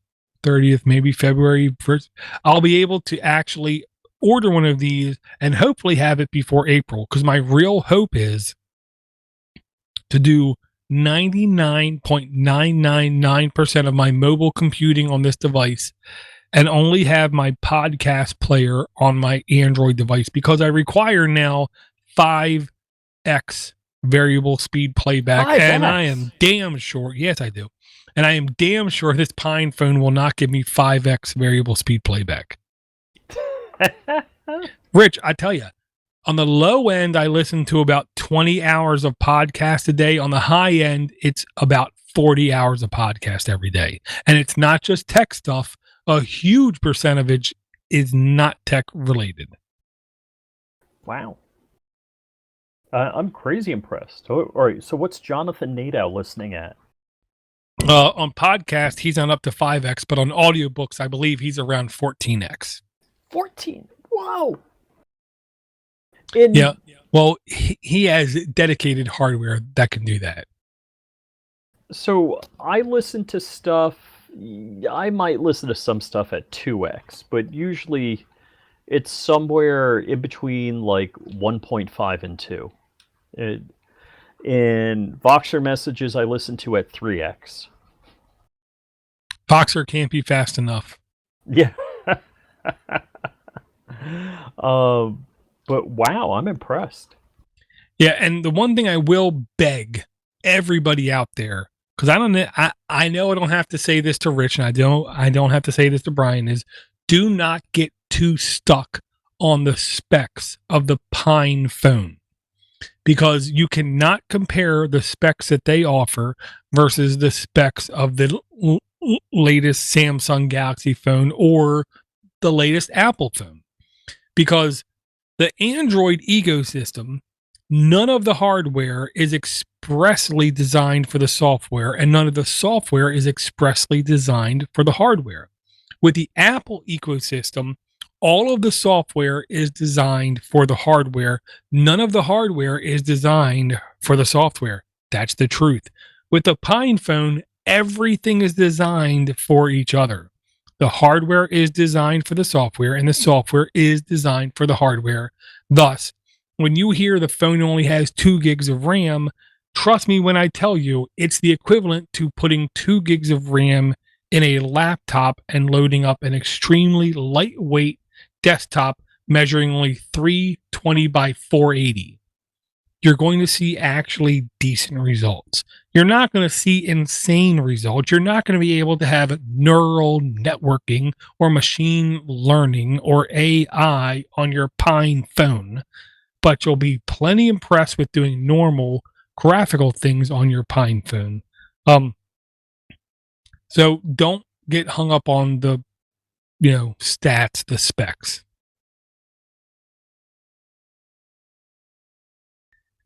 Speaker 2: 30th, maybe February 1st, I'll be able to actually order one of these and hopefully have it before April, because my real hope is to do 99.999% of my mobile computing on this device and only have my podcast player on my Android device, because I require now 5x variable speed playback.
Speaker 1: 5x?
Speaker 2: And I am damn sure, yes, I do. And I am damn sure this Pine phone will not give me 5x variable speed playback. Rich, I tell you, on the low end, I listen to about 20 hours of podcast a day. On the high end, it's about 40 hours of podcast every day. And it's not just tech stuff. A huge percentage is not tech related.
Speaker 1: Wow. I'm crazy impressed. All right, so what's Jonathan Nadeau listening at?
Speaker 2: On podcast, he's on up to 5x, but on audiobooks, I believe he's around 14x.
Speaker 1: 14? Wow.
Speaker 2: Yeah. Well, he has dedicated hardware that can do that.
Speaker 1: So I listen to stuff. I might listen to some stuff at 2x, but usually it's somewhere in between like 1.5 and 2. In Voxer messages, I listen to at 3x.
Speaker 2: Voxer can't be fast enough.
Speaker 1: Yeah. But wow, I'm impressed.
Speaker 2: Yeah, and the one thing I will beg everybody out there, because I know I don't have to say this to Rich, and I don't have to say this to Brian, is do not get too stuck on the specs of the Pine phone, because you cannot compare the specs that they offer versus the specs of the latest Samsung Galaxy phone or the latest Apple phone, because the Android ecosystem, none of the hardware is expressly designed for the software, and none of the software is expressly designed for the hardware. With the Apple ecosystem, all of the software is designed for the hardware. None of the hardware is designed for the software. That's the truth. With the Pine phone, everything is designed for each other. The hardware is designed for the software, and the software is designed for the hardware. Thus, when you hear the phone only has 2 gigs of RAM, trust me when I tell you it's the equivalent to putting 2 gigs of RAM in a laptop and loading up an extremely lightweight desktop measuring only 320 by 480. You're going to see actually decent results. You're not going to see insane results. You're not going to be able to have neural networking or machine learning or AI on your Pine phone, but you'll be plenty impressed with doing normal graphical things on your Pine phone. So don't get hung up on the, stats, the specs.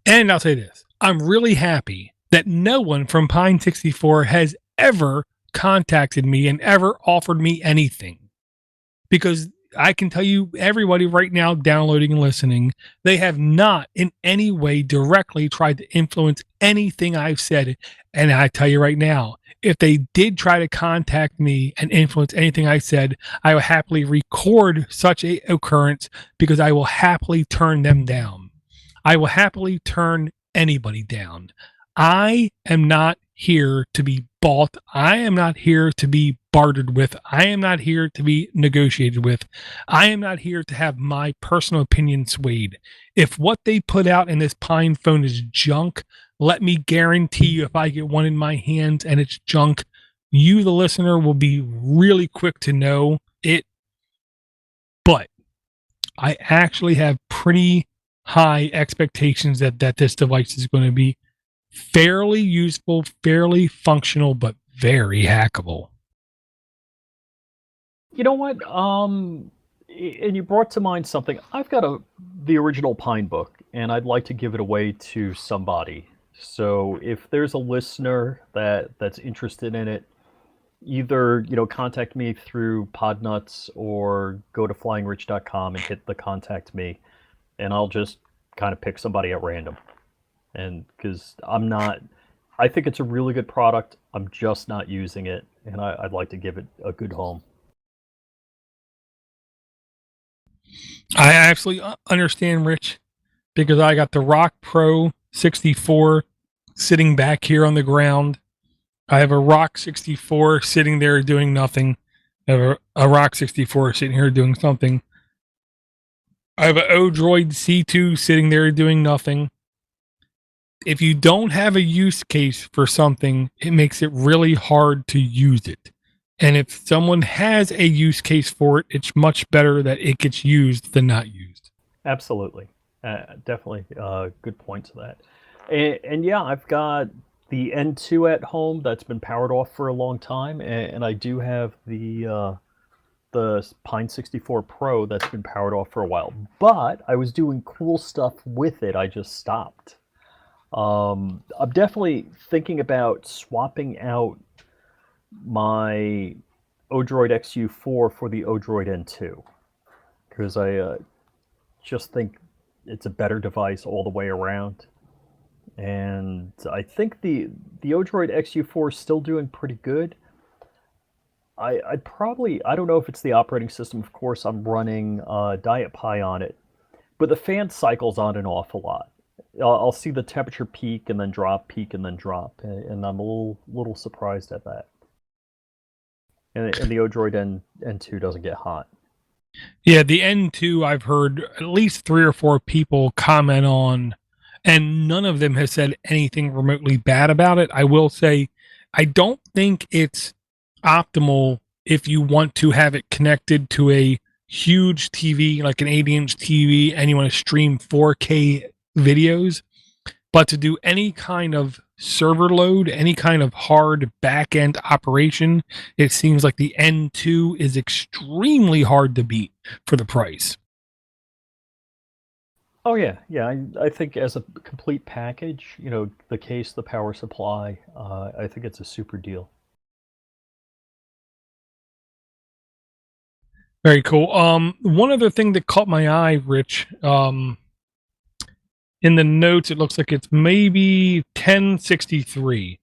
Speaker 2: And I'll say this, I'm really happy that no one from Pine 64 has ever contacted me and ever offered me anything. Because I can tell you, everybody right now downloading and listening, they have not in any way directly tried to influence anything I've said. And I tell you right now, if they did try to contact me and influence anything I said, I will happily record such a occurrence because I will happily turn them down. I will happily turn anybody down. I am not here to be bought. I am not here to be bartered with. I am not here to be negotiated with. I am not here to have my personal opinion swayed. If what they put out in this Pine phone is junk, let me guarantee you, if I get one in my hands and it's junk, you, the listener, will be really quick to know it. But I actually have pretty high expectations that this device is going to be fairly useful, fairly functional, but very hackable.
Speaker 1: You know what? And you brought to mind something. I've got the original Pine book, and I'd like to give it away to somebody. So if there's a listener that's interested in it, either contact me through Podnutz or go to flyingrich.com and hit the contact me, and I'll just kind of pick somebody at random. And because I think it's a really good product. I'm just not using it, and I'd like to give it a good home.
Speaker 2: I absolutely understand, Rich, because I got the Rock Pro 64 sitting back here on the ground. I have a Rock 64 sitting there doing nothing. I have a Rock 64 sitting here doing something. I have an o-droid C2 sitting there doing nothing. If you don't have a use case for something, it makes it really hard to use it. And if someone has a use case for it, it's much better that it gets used than not used.
Speaker 1: Absolutely. Definitely good point to that. And yeah, I've got the N2 at home that's been powered off for a long time, and I do have the Pine 64 Pro that's been powered off for a while. But I was doing cool stuff with it. I just stopped. I'm definitely thinking about swapping out my o-droid XU4 for the o-droid N2 because I just think it's a better device all the way around. And I think the o-droid XU4 is still doing pretty good. I'd probably, I don't know if it's the operating system, of course I'm running Diet Pi on it, but the fan cycles on and off a lot. I'll see the temperature peak and then drop, peak and then drop, and I'm a little surprised at that. And the o-droid N2 doesn't get hot.
Speaker 2: Yeah, the N2 I've heard at least 3 or 4 people comment on, and none of them has said anything remotely bad about it. I will say, I don't think it's optimal if you want to have it connected to a huge TV, like an 80-inch TV, and you want to stream 4K videos. But to do any kind of server load, any kind of hard back-end operation, it seems like the N2 is extremely hard to beat for the price.
Speaker 1: Oh yeah, yeah. I think as a complete package, the case, the power supply, I think it's a super deal.
Speaker 2: Very cool. One other thing that caught my eye, Rich, in the notes, it looks like it's maybe 1063.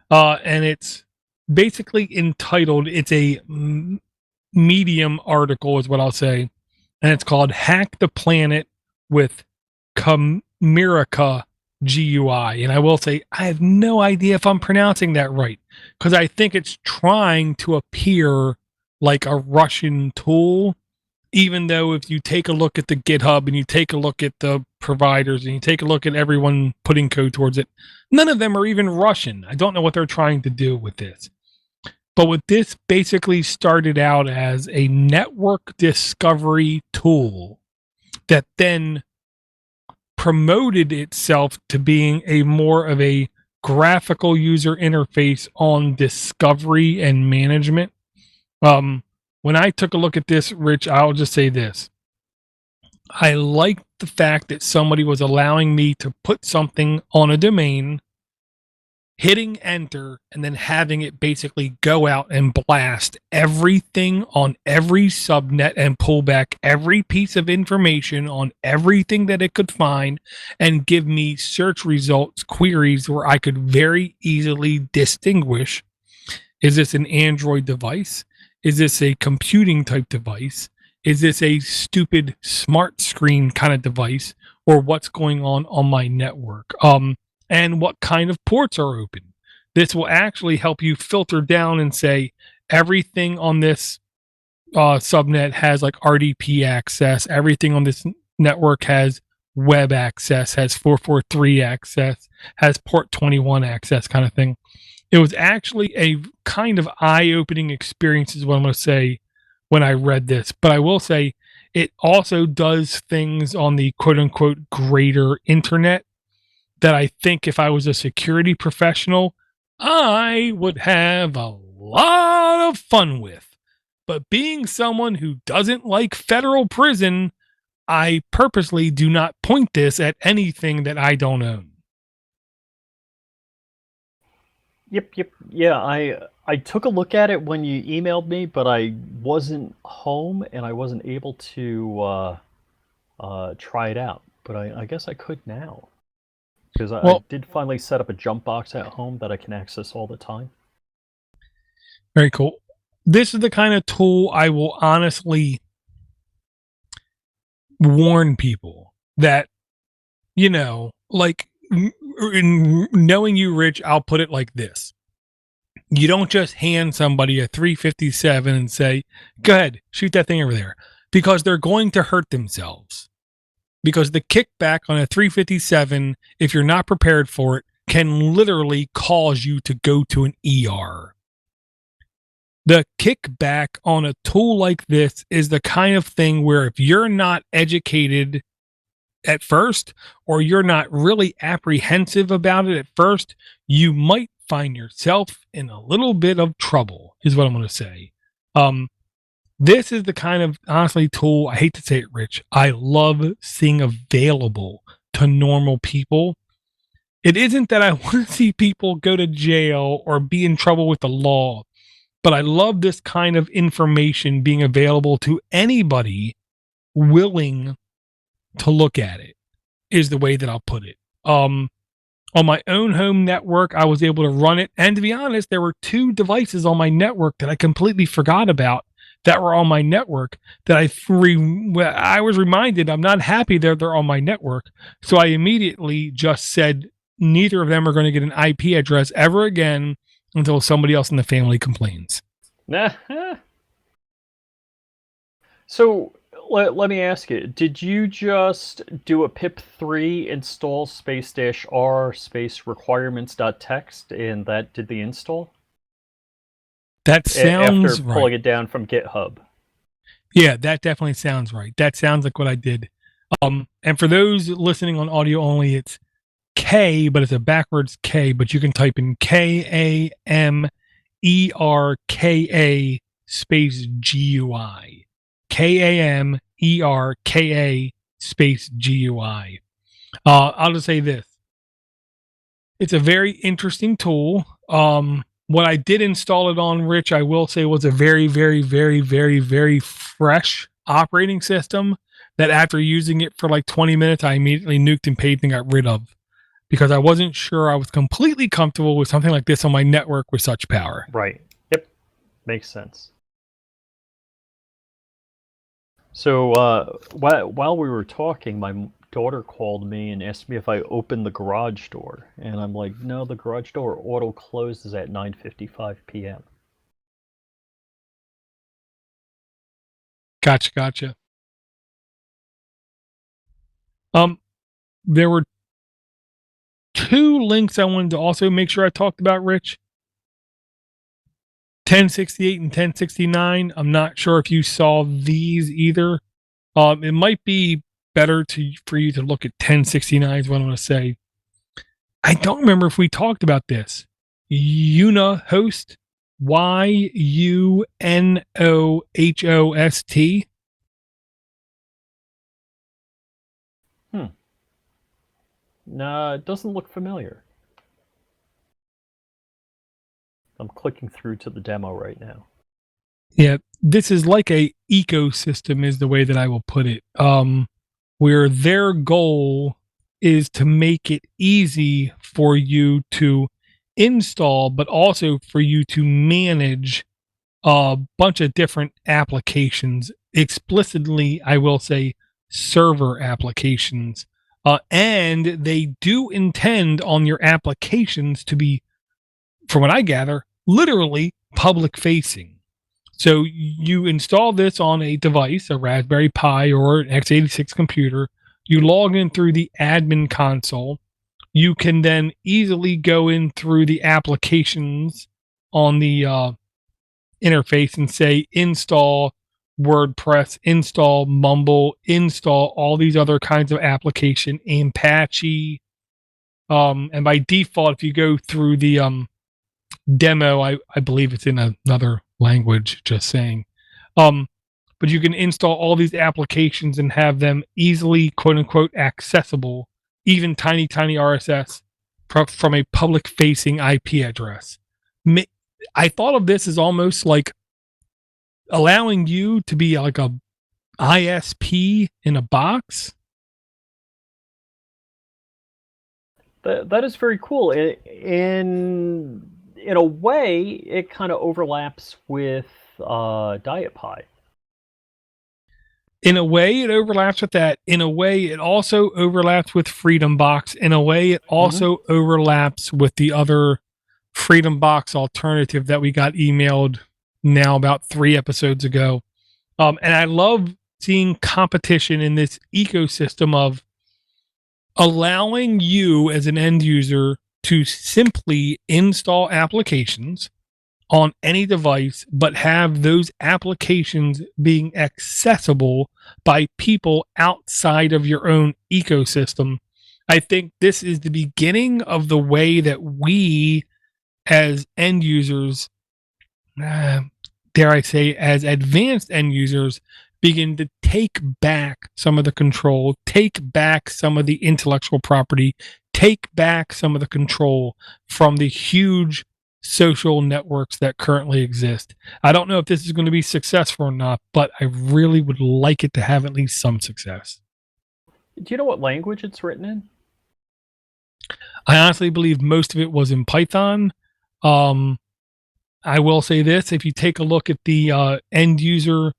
Speaker 2: And it's basically entitled, it's a Medium article is what I'll say, and it's called Hack the Planet with Chimerica GUI. And I will say, I have no idea if I'm pronouncing that right, because I think it's trying to appear like a Russian tool, even though if you take a look at the GitHub and you take a look at the providers and you take a look at everyone putting code towards it, none of them are even Russian. I don't know what they're trying to do with this. But what this basically started out as a network discovery tool that then promoted itself to being a more of a graphical user interface on discovery and management. When I took a look at this, Rich, I'll just say this. I liked the fact that somebody was allowing me to put something on a domain, hitting enter, and then having it basically go out and blast everything on every subnet and pull back every piece of information on everything that it could find and give me search results queries where I could very easily distinguish, is this an Android device? Is this a computing type device? Is this a stupid smart screen kind of device? Or what's going on my network? And what kind of ports are open. This will actually help you filter down and say everything on this subnet has like RDP access. Everything on this network has web access, has 443 access, has port 21 access kind of thing. It was actually a kind of eye-opening experience is what I'm going to say when I read this. But I will say it also does things on the quote-unquote greater internet that I think if I was a security professional, I would have a lot of fun with. But being someone who doesn't like federal prison, I purposely do not point this at anything that I don't own.
Speaker 1: Yep. Yeah, I took a look at it when you emailed me, but I wasn't home and I wasn't able to try it out. But I guess I could now. Because I
Speaker 2: Well,
Speaker 1: did finally set up a jump box at home that I can access all the time.
Speaker 2: very cool. This is the kind of tool I will honestly warn people that, like in knowing you, Rich, I'll put it like this. You don't just hand somebody a 357 and say, go ahead, shoot that thing over there, because they're going to hurt themselves. Because the kickback on a 357, if you're not prepared for it, can literally cause you to go to an ER. The kickback on a tool like this is the kind of thing where if you're not educated at first, or you're not really apprehensive about it at first, you might find yourself in a little bit of trouble, is what I'm going to say. This is the kind of, honestly, tool, I hate to say it, Rich, I love seeing available to normal people. It isn't that I want to see people go to jail or be in trouble with the law, but I love this kind of information being available to anybody willing to look at it, is the way that I'll put it. On my own home network, I was able to run it. And to be honest, there were 2 devices on my network that I completely forgot about that were on my network that I was reminded I'm not happy that they're on my network. So I immediately just said neither of them are going to get an IP address ever again until somebody else in the family complains.
Speaker 1: So let me ask you, did you just do a pip3 install space dash r space requirements.txt and that did the install?
Speaker 2: That sounds
Speaker 1: after
Speaker 2: right.
Speaker 1: pulling it down from GitHub.
Speaker 2: Yeah, that definitely sounds right. That sounds like what I did. And for those listening on audio only, it's K, but it's a backwards K, but you can type in KAMERKA space GUI. KAMERKA space GUI. I'll just say this. It's a very interesting tool. What I did install it on, Rich, I will say was a very, very, very, very, very fresh operating system that after using it for like 20 minutes, I immediately nuked and paved and got rid of. because I wasn't sure I was completely comfortable with something like this on my network with such power.
Speaker 1: Right. Yep. Makes sense. So while we were talking, my daughter called me and asked me if I opened the garage door, and I'm like, no, the garage door auto closes at 9:55 p.m.
Speaker 2: Gotcha. There were two links I wanted to also make sure I talked about, Rich. 1068 and 1069. I'm not sure if you saw these either. It might be better for you to look at 1069 is what I'm going to say. I don't remember if we talked about this. Unohost, Yunohost.
Speaker 1: No, it doesn't look familiar. I'm clicking through to the demo right now.
Speaker 2: Yeah, this is like a ecosystem is the way that I will put it. Where their goal is to make it easy for you to install, but also for you to manage a bunch of different applications. Explicitly, I will say server applications. And they do intend on your applications to be, from what I gather, literally public facing. So you install this on a device, a Raspberry Pi or an x86 computer. You log in through the admin console. You can then easily go in through the applications on the interface and say install WordPress, install Mumble, install all these other kinds of application, Apache. And by default, if you go through the demo, I believe it's in another language, just saying. But you can install all these applications and have them easily, quote unquote, accessible, even tiny RSS from a public facing IP address. I thought of this as almost like allowing you to be like a ISP in a box.
Speaker 1: That is very cool. In a way, it kind of overlaps with Diet Pie.
Speaker 2: In a way, it overlaps with that. In a way, it also overlaps with Freedom Box. In a way, it also overlaps with the other Freedom Box alternative that we got emailed now about 3 episodes ago. And I love seeing competition in this ecosystem of allowing you as an end user to simply install applications on any device, but have those applications being accessible by people outside of your own ecosystem. I think this is the beginning of the way that we as end users, dare I say, as advanced end users, begin to take back some of the control, take back some of the intellectual property, take back some of the control from the huge social networks that currently exist. I don't know if this is going to be successful or not, but I really would like it to have at least some success.
Speaker 1: Do you know what language it's written in?
Speaker 2: I honestly believe most of it was in Python. I will say this, if you take a look at the end user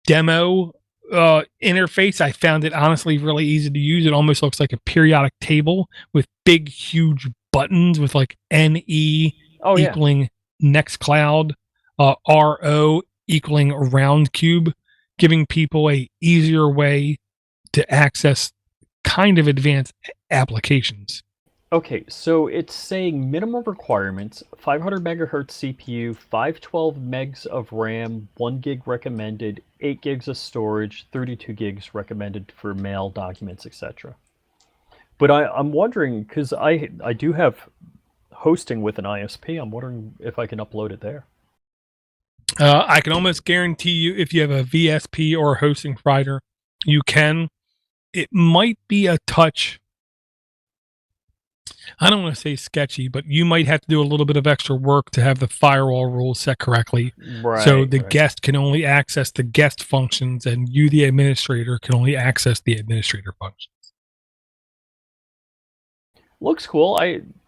Speaker 2: demo interface, I found it honestly really easy to use. It almost looks like a periodic table with big, huge buttons with like NE equaling Nextcloud, RO equaling round cube, giving people a easier way to access kind of advanced applications.
Speaker 1: Okay, so it's saying minimum requirements: 500 megahertz CPU, 512 megs of RAM, 1 gig recommended, 8 gigs of storage, 32 gigs recommended for mail, documents, etc. But I'm wondering, because I do have hosting with an ISP, I'm wondering if I can upload it there.
Speaker 2: I can almost guarantee you, if you have a VSP or a hosting provider, you can. It might be a touch, I don't want to say sketchy, but you might have to do a little bit of extra work to have the firewall rules set correctly.
Speaker 1: Right.
Speaker 2: So the guest can only access the guest functions, and you, the administrator, can only access the administrator functions.
Speaker 1: Looks cool.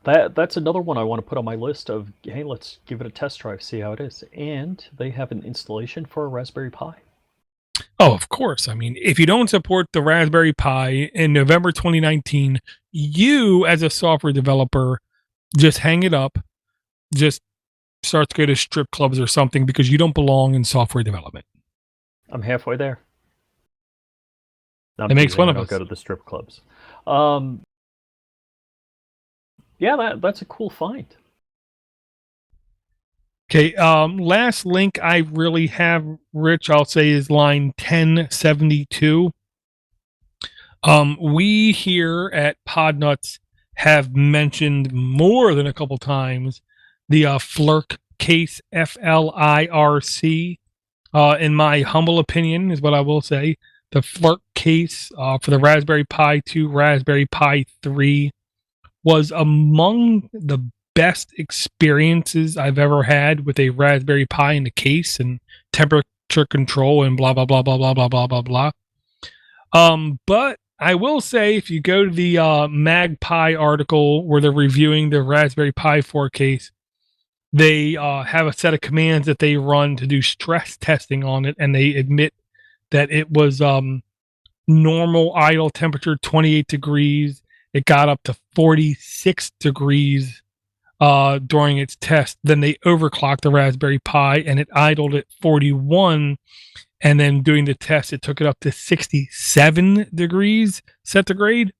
Speaker 1: That's another one I want to put on my list of, hey, let's give it a test drive, see how it is. And they have an installation for a Raspberry Pi.
Speaker 2: Oh, of course. I mean, if you don't support the Raspberry Pi in November 2019, you as a software developer just hang it up, just start to go to strip clubs or something because you don't belong in software development.
Speaker 1: I'm halfway there. No, I'm
Speaker 2: That makes
Speaker 1: teasing.
Speaker 2: one
Speaker 1: I
Speaker 2: of
Speaker 1: don't
Speaker 2: us.
Speaker 1: go to the strip clubs. Um, yeah, that's a cool find.
Speaker 2: Okay, last link I really have, Rich, I'll say is line 1072. We here at Podnutz have mentioned more than a couple times the Flirc case, FLIRC. In my humble opinion, is what I will say. The Flirc case for the Raspberry Pi 2, Raspberry Pi 3 was among the best experiences I've ever had with a Raspberry Pi in the case and temperature control and blah blah blah blah blah blah blah blah blah. But I will say, if you go to the Magpie article where they're reviewing the Raspberry Pi 4 case, they have a set of commands that they run to do stress testing on it, and they admit that it was normal idle temperature 28 degrees. It got up to 46 degrees during its test. Then they overclocked the Raspberry Pi and it idled at 41. And then doing the test, it took it up to 67 degrees centigrade.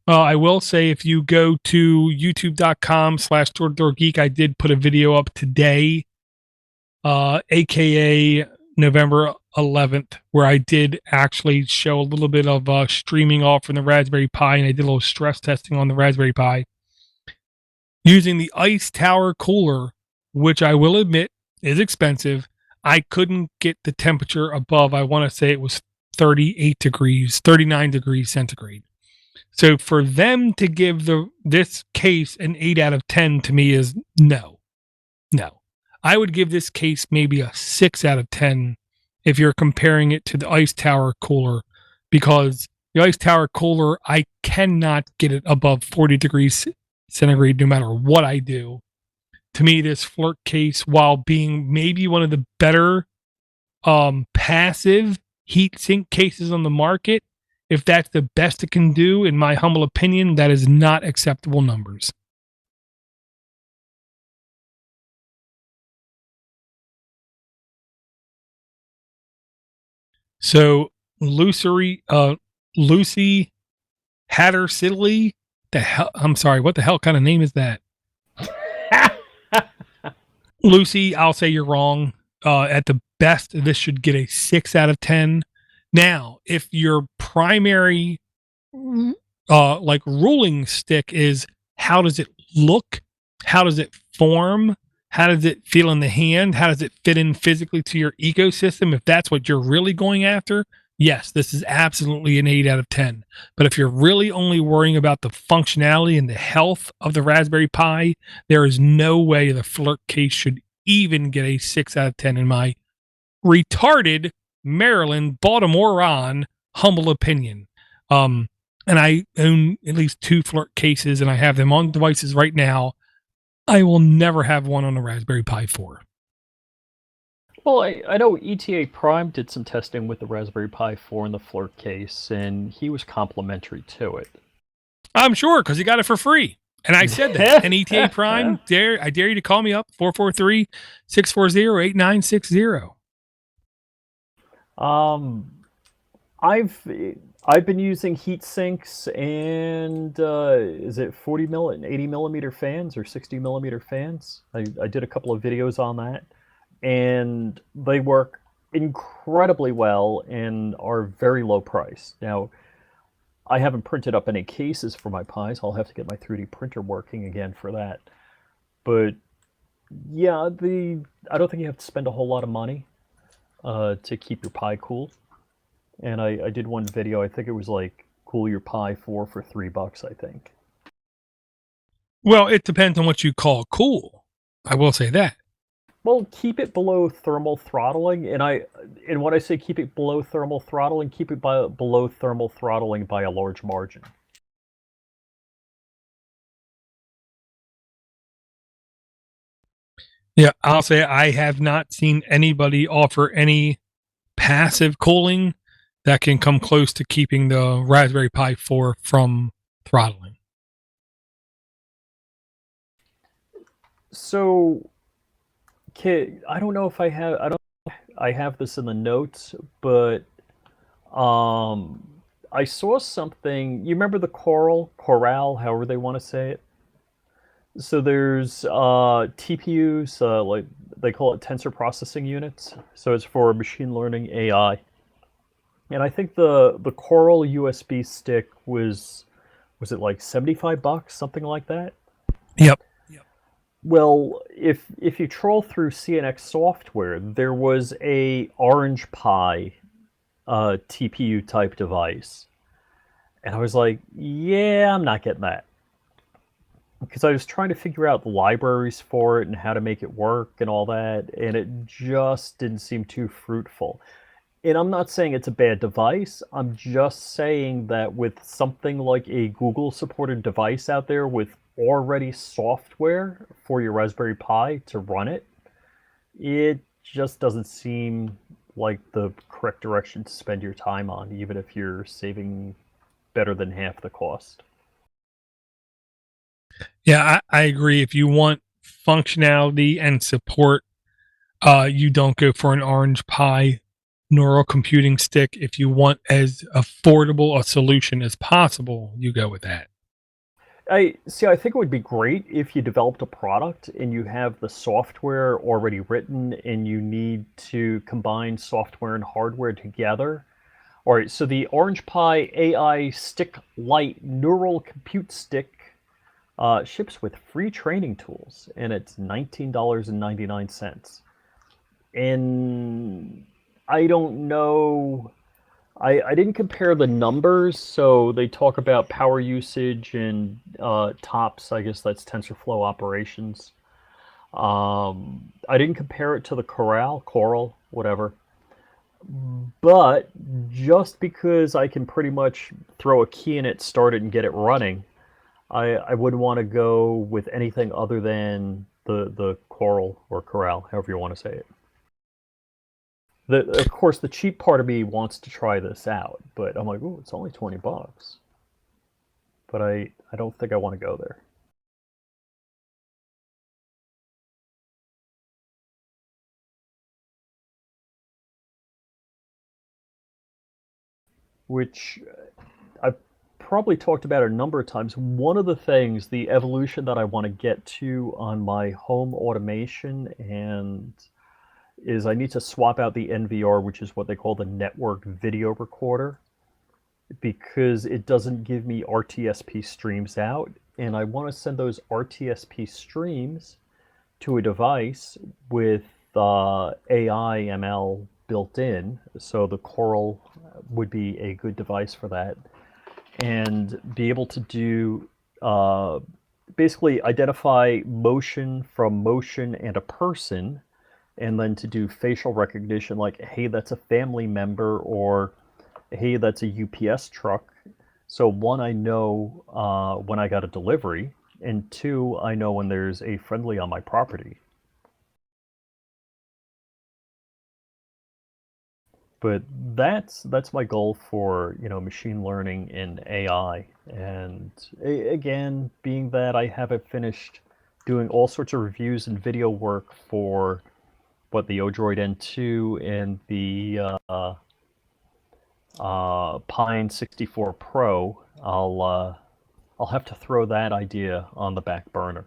Speaker 2: I will say, if you go to youtube.com/DoorDoorGeek, I did put a video up today, aka November 11th, where I did actually show a little bit of streaming off from the Raspberry Pi, and I did a little stress testing on the Raspberry Pi using the Ice Tower cooler, which I will admit is expensive. I couldn't get the temperature above, I want to say it was 38 degrees, 39 degrees centigrade. So for them to give this case an 8 out of 10 to me is no. No. I would give this case maybe a 6 out of 10 if you're comparing it to the Ice Tower cooler, because the Ice Tower cooler, I cannot get it above 40 degrees centigrade no matter what I do. To me, this Flirc case, while being maybe one of the better passive heatsink cases on the market, if that's the best it can do, in my humble opinion, that is not acceptable numbers. So Lucy Hattersley, the hell, I'm sorry, what the hell kind of name is that? Lucy, I'll say you're wrong. At the best, this should get a 6 out of 10. Now, if your primary like ruling stick is how does it look, how does it form, how does it feel in the hand, how does it fit in physically to your ecosystem, if that's what you're really going after, yes, this is absolutely an 8 out of 10. But if you're really only worrying about the functionality and the health of the Raspberry Pi, there is no way the Flirc case should even get a 6 out of 10 in my retarded Maryland, Baltimore on humble opinion. And I own at least 2 Flirc cases, and I have them on devices right now. I will never have one on a Raspberry Pi 4.
Speaker 1: Well, I know ETA Prime did some testing with the Raspberry Pi 4 in the Flirc case, and he was complimentary to it.
Speaker 2: I'm sure, because he got it for free. And I said that. And ETA Prime, I dare you to call me up, 443-640-8960.
Speaker 1: I've been using heat sinks and is it 40 and 80 millimeter fans or 60 millimeter fans? I did a couple of videos on that, and they work incredibly well and are very low price. Now, I haven't printed up any cases for my Pis. I'll have to get my 3D printer working again for that. But yeah, I don't think you have to spend a whole lot of money to keep your Pi cool. And I did one video. I think it was like cool your Pi 4 for $3, I think.
Speaker 2: Well, it depends on what you call cool. I will say that.
Speaker 1: Well, keep it below thermal throttling, and when I say keep it below thermal throttling, keep it below thermal throttling by a large margin.
Speaker 2: Yeah, I'll say I have not seen anybody offer any passive cooling that can come close to keeping the Raspberry Pi 4 from throttling.
Speaker 1: So, I don't know if I have this in the notes, but um, I saw something. You remember the Coral, however they want to say it. So there's TPUs, like they call it tensor processing units. So it's for machine learning AI. And I think the Coral USB stick was it like $75, something like that?
Speaker 2: Yep.
Speaker 1: Well, if you troll through CNX software, there was a Orange Pi TPU type device, and I was like, yeah, I'm not getting that because I was trying to figure out the libraries for it and how to make it work and all that, and it just didn't seem too fruitful. And I'm not saying it's a bad device. I'm just saying that with something like a Google supported device out there with already software for your Raspberry Pi to run it, it just doesn't seem like the correct direction to spend your time on, even if you're saving better than half the cost.
Speaker 2: Yeah, I agree. If you want functionality and support, you don't go for an Orange Pi neural computing stick. If you want as affordable a solution as possible, you go with that.
Speaker 1: I see. I think it would be great if you developed a product and you have the software already written and you need to combine software and hardware together. All right, so the Orange Pi AI Stick Lite Neural Compute Stick ships with free training tools, and it's $19.99. And I don't know. I didn't compare the numbers, so they talk about power usage and TOPS. I guess that's TensorFlow operations. I didn't compare it to the Coral, whatever. But just because I can pretty much throw a key in it, start it, and get it running, I wouldn't want to go with anything other than the Coral or Corral, however you want to say it. Of course, the cheap part of me wants to try this out, but I'm like, oh, it's only $20. But I don't think I want to go there. Which I've probably talked about a number of times. One of the things, the evolution that I want to get to on my home automation and is I need to swap out the NVR, which is what they call the network video recorder, because it doesn't give me RTSP streams out. And I want to send those RTSP streams to a device with AI ML built in. So the Coral would be a good device for that. And be able to do basically identify motion from motion and a person, and then to do facial recognition like, hey, that's a family member, or hey, that's a UPS truck. So one, I know when I got a delivery, and two, I know when there's a friendly on my property. But that's my goal for machine learning and AI. And again, being that I haven't finished doing all sorts of reviews and video work for what the o-droid N2 and the Pine 64 Pro, I'll have to throw that idea on the back burner.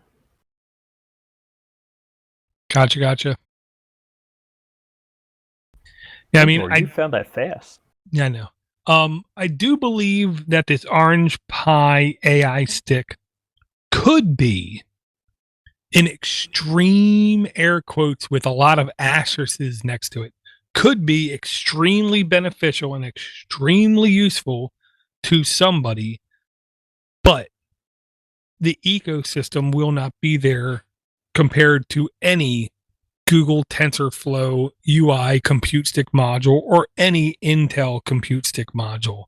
Speaker 2: Gotcha. Yeah, I mean,
Speaker 1: o-droid, you found that fast.
Speaker 2: yeah, I know. I do believe that this Orange Pi AI stick could be in extreme air quotes with a lot of asterisks next to it, could be extremely beneficial and extremely useful to somebody, but the ecosystem will not be there compared to any Google TensorFlow UI compute stick module or any Intel compute stick module.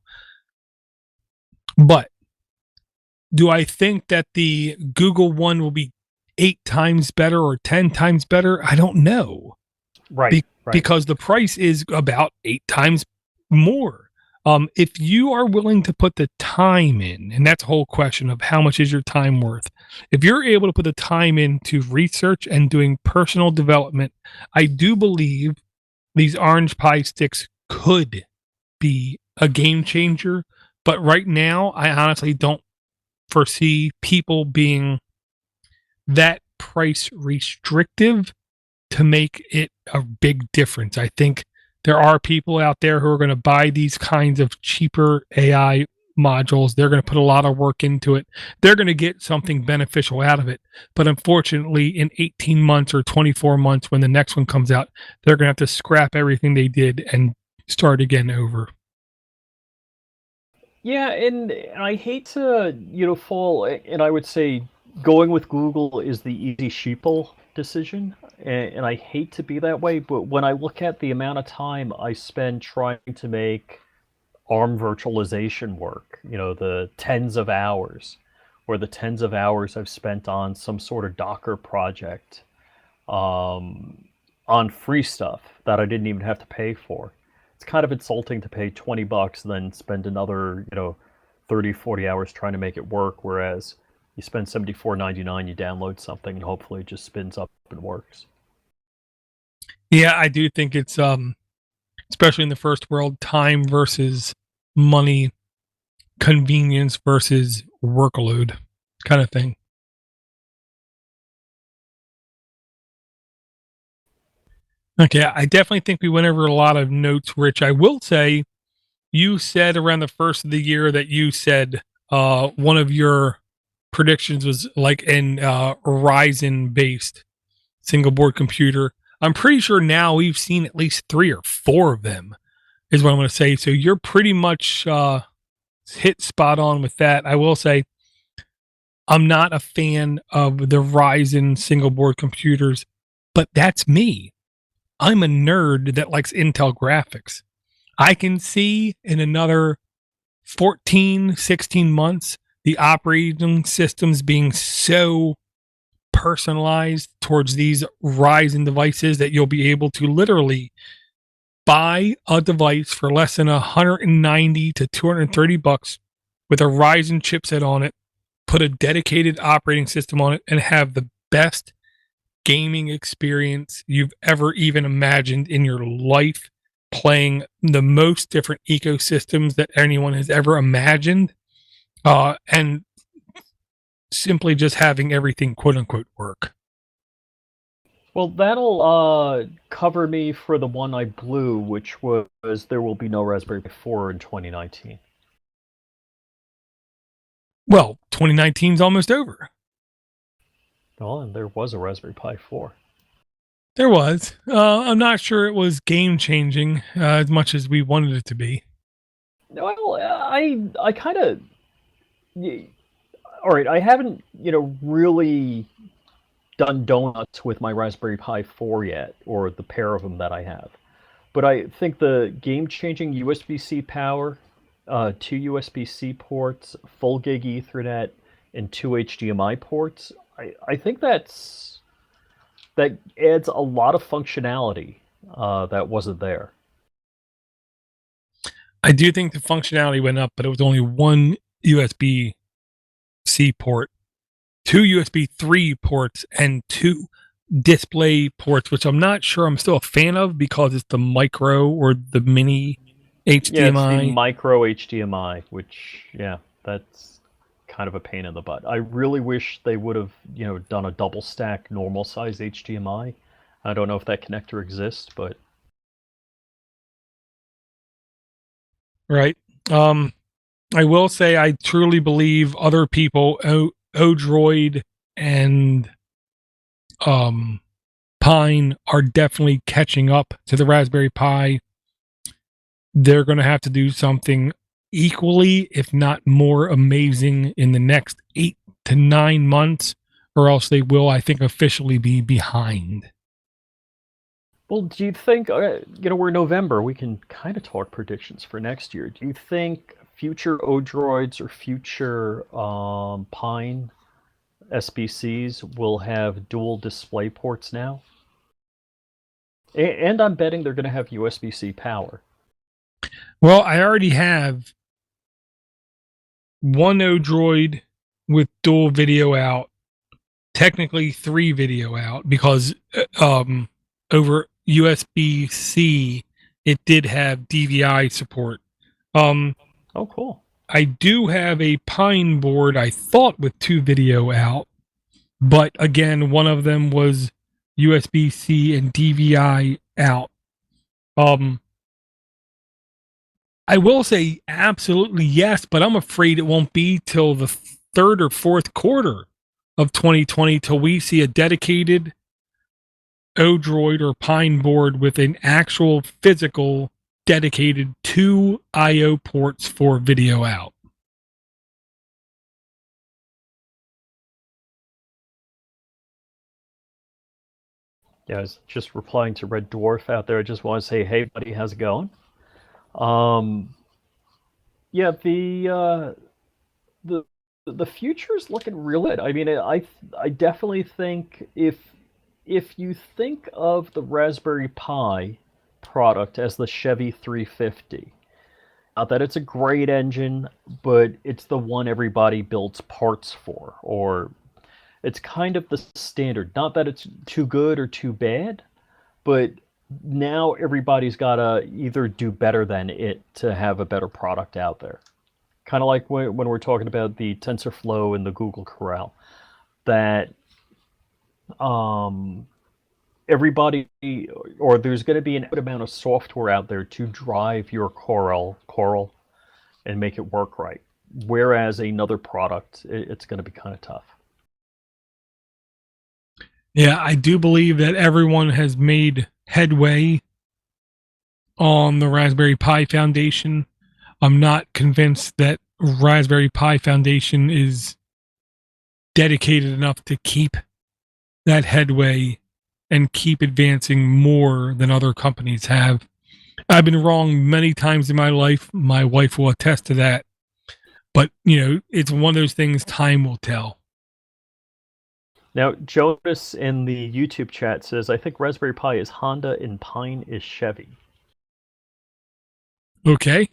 Speaker 2: But do I think that the Google one will be 8 times better or 10 times better? I don't know.
Speaker 1: Right, right.
Speaker 2: Because the price is about 8 times more. If you are willing to put the time in, and that's a whole question of how much is your time worth. If you're able to put the time into research and doing personal development, I do believe these Orange Pi sticks could be a game changer. But right now, I honestly don't foresee people being that price restrictive to make it a big difference. I think there are people out there who are going to buy these kinds of cheaper AI modules. They're going to put a lot of work into it. They're going to get something beneficial out of it. But unfortunately, in 18 months or 24 months, when the next one comes out, they're going to have to scrap everything they did and start again over.
Speaker 1: Yeah, and I hate to, fall, and I would say going with Google is the easy sheeple decision, and I hate to be that way, but when I look at the amount of time I spend trying to make ARM virtualization work, the tens of hours, or the tens of hours I've spent on some sort of Docker project, um, on free stuff that I didn't even have to pay for. It's kind of insulting to pay $20 and then spend another, 30, 40 hours trying to make it work, whereas you spend $74.99, you download something, and hopefully it just spins up and works.
Speaker 2: Yeah, I do think it's especially in the first world, time versus money, convenience versus workload kind of thing. Okay, I definitely think we went over a lot of notes, Rich. I will say you said around the first of the year that you said one of your predictions was like an Ryzen based single board computer. I'm pretty sure now we've seen at least 3 or 4 of them, is what I'm going to say. So you're pretty much hit spot on with that. I will say I'm not a fan of the Ryzen single board computers, but that's me. I'm a nerd that likes Intel graphics. I can see in another 14, 16 months the operating systems being so personalized towards these Ryzen devices that you'll be able to literally buy a device for less than 190 to 230 bucks with a Ryzen chipset on it, put a dedicated operating system on it, and have the best gaming experience you've ever even imagined in your life, playing the most different ecosystems that anyone has ever imagined, and simply just having everything quote unquote work.
Speaker 1: Well, that'll cover me for the one I blew, which was there will be no Raspberry Pi 4 in 2019.
Speaker 2: Well, 2019 is almost over.
Speaker 1: Well, and there was a Raspberry Pi 4.
Speaker 2: There was. I'm not sure it was game changing as much as we wanted it to be.
Speaker 1: Well, I kind of, all right. I haven't, really done donuts with my Raspberry Pi 4 yet, or the pair of them that I have. But I think the game-changing USB-C power, 2 USB-C ports, full gig Ethernet, and 2 HDMI ports. I think that adds a lot of functionality that wasn't there.
Speaker 2: I do think the functionality went up, but it was only one USB C port, 2 USB 3 ports, and 2 display ports, which I'm not sure I'm still a fan of because it's the micro or the mini HDMI.
Speaker 1: Yeah, it's the micro HDMI, which, yeah, that's kind of a pain in the butt. I really wish they would have, done a double stack normal size HDMI. I don't know if that connector exists, but
Speaker 2: Right. I will say I truly believe other people, o-droid and Pine, are definitely catching up to the Raspberry Pi. They're going to have to do something equally, if not more amazing in the next 8 to 9 months, or else they will, I think, officially be behind.
Speaker 1: well, do you think, we're in November, we can kind of talk predictions for next year. Do you think future o-droids or future Pine SBCs will have dual display ports now. And I'm betting they're going to have USB-C power.
Speaker 2: Well, I already have one o-droid with dual video out, technically 3 video out, because over USB-C it did have DVI support.
Speaker 1: Oh, cool.
Speaker 2: I do have a Pine board, I thought, with 2 video out, but again, one of them was USB-C and DVI out. I will say absolutely yes, but I'm afraid it won't be till the third or fourth quarter of 2020 till we see a dedicated o-droid or Pine board with an actual physical dedicated 2 I/O ports for video out.
Speaker 1: Yeah, I was just replying to Red Dwarf out there. I just want to say, hey, buddy, how's it going? Yeah, the future's looking real good. I mean, I definitely think if you think of the Raspberry Pi product as the Chevy 350, not that it's a great engine, but it's the one everybody builds parts for, or it's kind of the standard. Not that it's too good or too bad, but now everybody's got to either do better than it to have a better product out there. Kind of like when we're talking about the TensorFlow and the Google Corral, that everybody, or there's going to be an good amount of software out there to drive your Coral and make it work right. Whereas another product, it's going to be kind of tough.
Speaker 2: Yeah, I do believe that everyone has made headway on the Raspberry Pi Foundation. I'm not convinced that Raspberry Pi Foundation is dedicated enough to keep that headway and keep advancing more than other companies have. I've been wrong many times in my life. My wife will attest to that. But, it's one of those things time will tell.
Speaker 1: Now, Jonas in the YouTube chat says, I think Raspberry Pi is Honda and Pine is Chevy.
Speaker 2: Okay.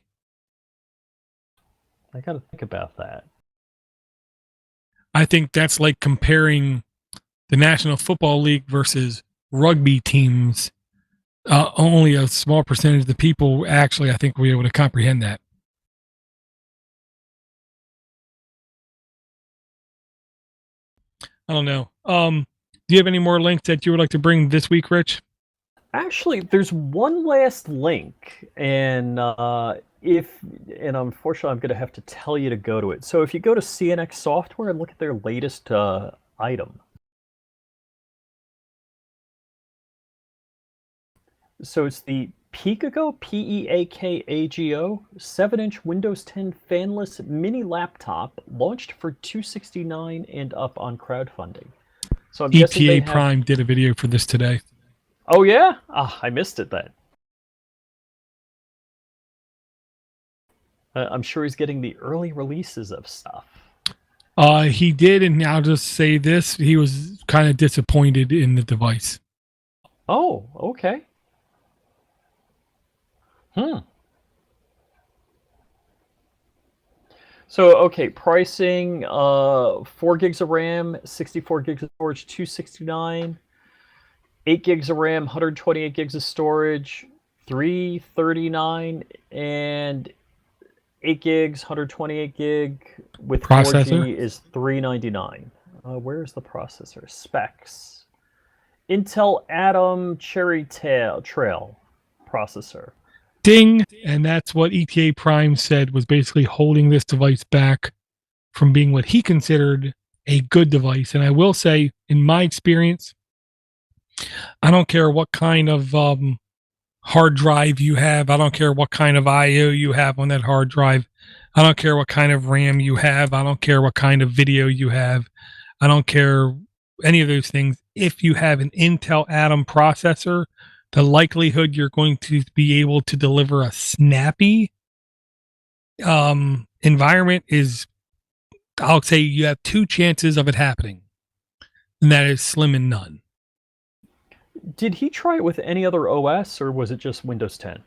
Speaker 1: I got to think about that.
Speaker 2: I think that's like comparing the National Football League versus rugby teams. Only a small percentage of the people actually, I think, will be able to comprehend that. I don't know. Do you have any more links that you would like to bring this week, Rich?
Speaker 1: Actually, there's one last link, and unfortunately, I'm going to have to tell you to go to it. So if you go to CNX Software and look at their latest item. So it's the Peakago, Peakago, 7-inch Windows 10 fanless mini laptop launched for $269 and up on crowdfunding. So I'm guessing
Speaker 2: ETA Prime did a video for this today.
Speaker 1: Oh yeah? I missed it then. I'm sure he's getting the early releases of stuff.
Speaker 2: He did, and I'll just say this: he was kind of disappointed in the device.
Speaker 1: Oh, okay. So, okay, pricing, 4 gigs of RAM, 64 gigs of storage, $269. 8 gigs of RAM, 128 gigs of storage, $339, and 8 gigs, 128 gig with
Speaker 2: Processor?
Speaker 1: 4G is $399. Where's the processor? Specs. Intel Atom Cherry Trail processor.
Speaker 2: Ding! And that's what ETA Prime said was basically holding this device back from being what he considered a good device. And I will say, in my experience, I don't care what kind of hard drive you have. I don't care what kind of I/O you have on that hard drive. I don't care what kind of RAM you have. I don't care what kind of video you have. I don't care any of those things. If you have an Intel Atom processor, the likelihood you're going to be able to deliver a snappy environment is, I'll say you have 2 chances of it happening. and that is slim and none.
Speaker 1: Did he try it with any other OS, or was it just Windows 10?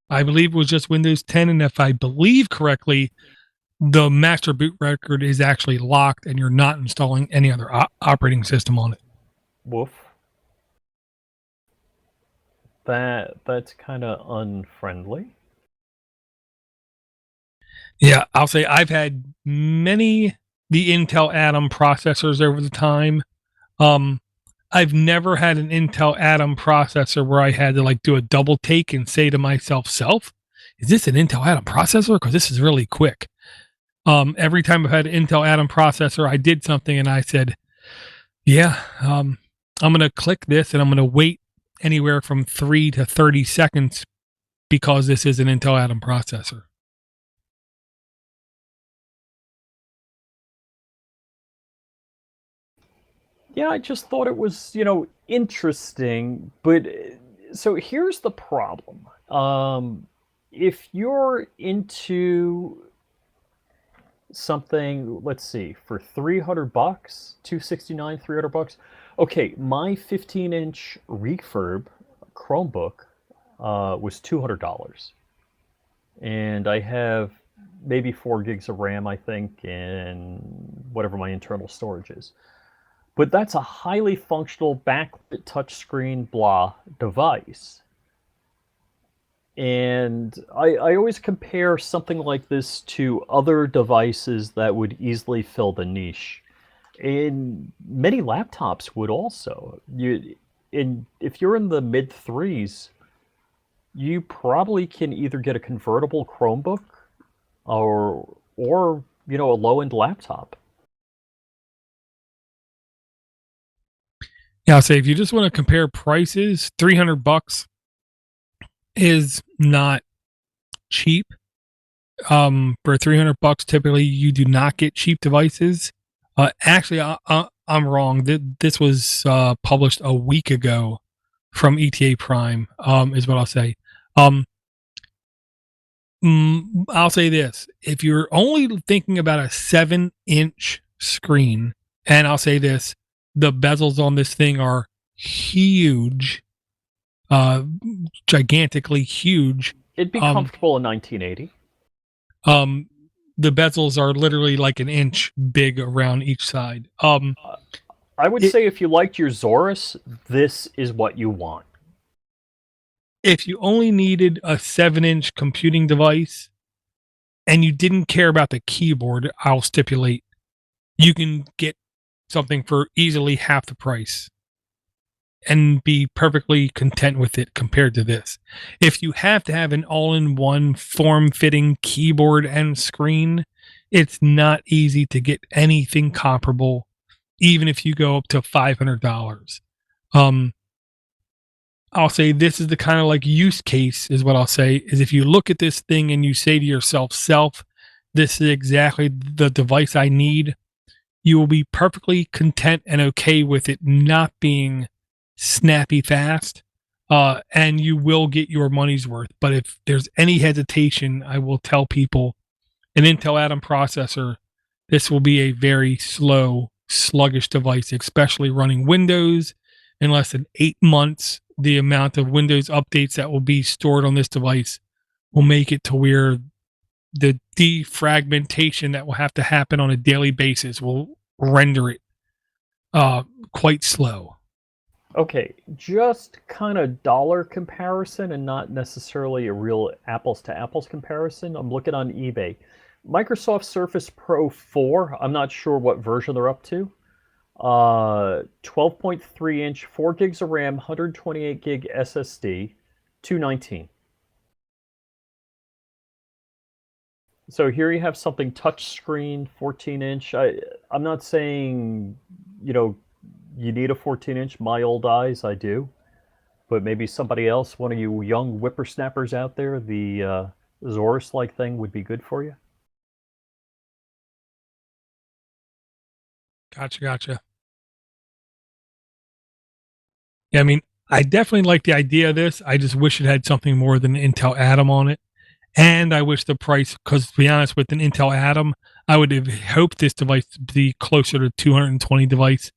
Speaker 2: I believe it was just Windows 10, and if I believe correctly, the master boot record is actually locked, and you're not installing any other operating system on it.
Speaker 1: Woof. That's kind of unfriendly.
Speaker 2: Yeah, I'll say I've had many the Intel Atom processors over the time. I've never had an Intel Atom processor where I had to like do a double take and say to myself, is this an Intel Atom processor? Because this is really quick. Every time I've had an Intel Atom processor, I did something and I said, yeah, I'm going to click this and I'm going to wait anywhere from 3 to 30 seconds because this is an Intel Atom processor.
Speaker 1: Yeah, I just thought it was, interesting. But so here's the problem. If you're into something, let's see, for 300 bucks, 269, 300 bucks. Okay, my 15-inch refurb Chromebook was $200. And I have maybe 4 gigs of RAM, I think, and whatever my internal storage is. But that's a highly functional backlit touchscreen blah device. And I always compare something like this to other devices that would easily fill the niche. And many laptops would also. If you're in the mid threes, you probably can either get a convertible Chromebook or a low-end laptop.
Speaker 2: Yeah, I'll say if you just want to compare prices, 300 bucks is not cheap. For 300 bucks, typically you do not get cheap devices. Actually, I'm wrong. This was published a week ago from ETA Prime, is what I'll say. I'll say this. If you're only thinking about a 7-inch screen, and I'll say this, the bezels on this thing are huge, gigantically huge.
Speaker 1: It'd be comfortable in 1980.
Speaker 2: The bezels are literally like an inch big around each side.
Speaker 1: I would say if you liked your Zorus, this is what you want.
Speaker 2: If you only needed a 7-inch computing device and you didn't care about the keyboard, I'll stipulate you can get something for easily half the price and be perfectly content with it compared to this. If you have to have an all-in-one form-fitting keyboard and screen, it's not easy to get anything comparable, even if you go up to $500. I'll say this is the kind of like use case is what I'll say is if you look at this thing and you say to yourself, this is exactly the device I need, you will be perfectly content and okay with it not being snappy fast, and you will get your money's worth. But if there's any hesitation, I will tell people an Intel Atom processor, this will be a very slow, sluggish device, especially running Windows. In less than 8 months, the amount of Windows updates that will be stored on this device will make it to where the defragmentation that will have to happen on a daily basis will render it quite slow.
Speaker 1: Okay, just kind of dollar comparison and not necessarily a real apples to apples comparison. I'm looking on eBay. Microsoft Surface Pro 4, I'm not sure what version they're up to. 12.3 inch, 4 gigs of RAM, 128 gig SSD, $219. So here you have something touchscreen, 14-inch. I'm not saying, you need a 14-inch. My old eyes, I do. But maybe somebody else, one of you young whippersnappers out there, the Zorus-like thing would be good for you.
Speaker 2: Gotcha. Yeah, I mean, I definitely like the idea of this. I just wish it had something more than Intel Atom on it. And I wish the price, because to be honest, with an Intel Atom, I would have hoped this device to be closer to $220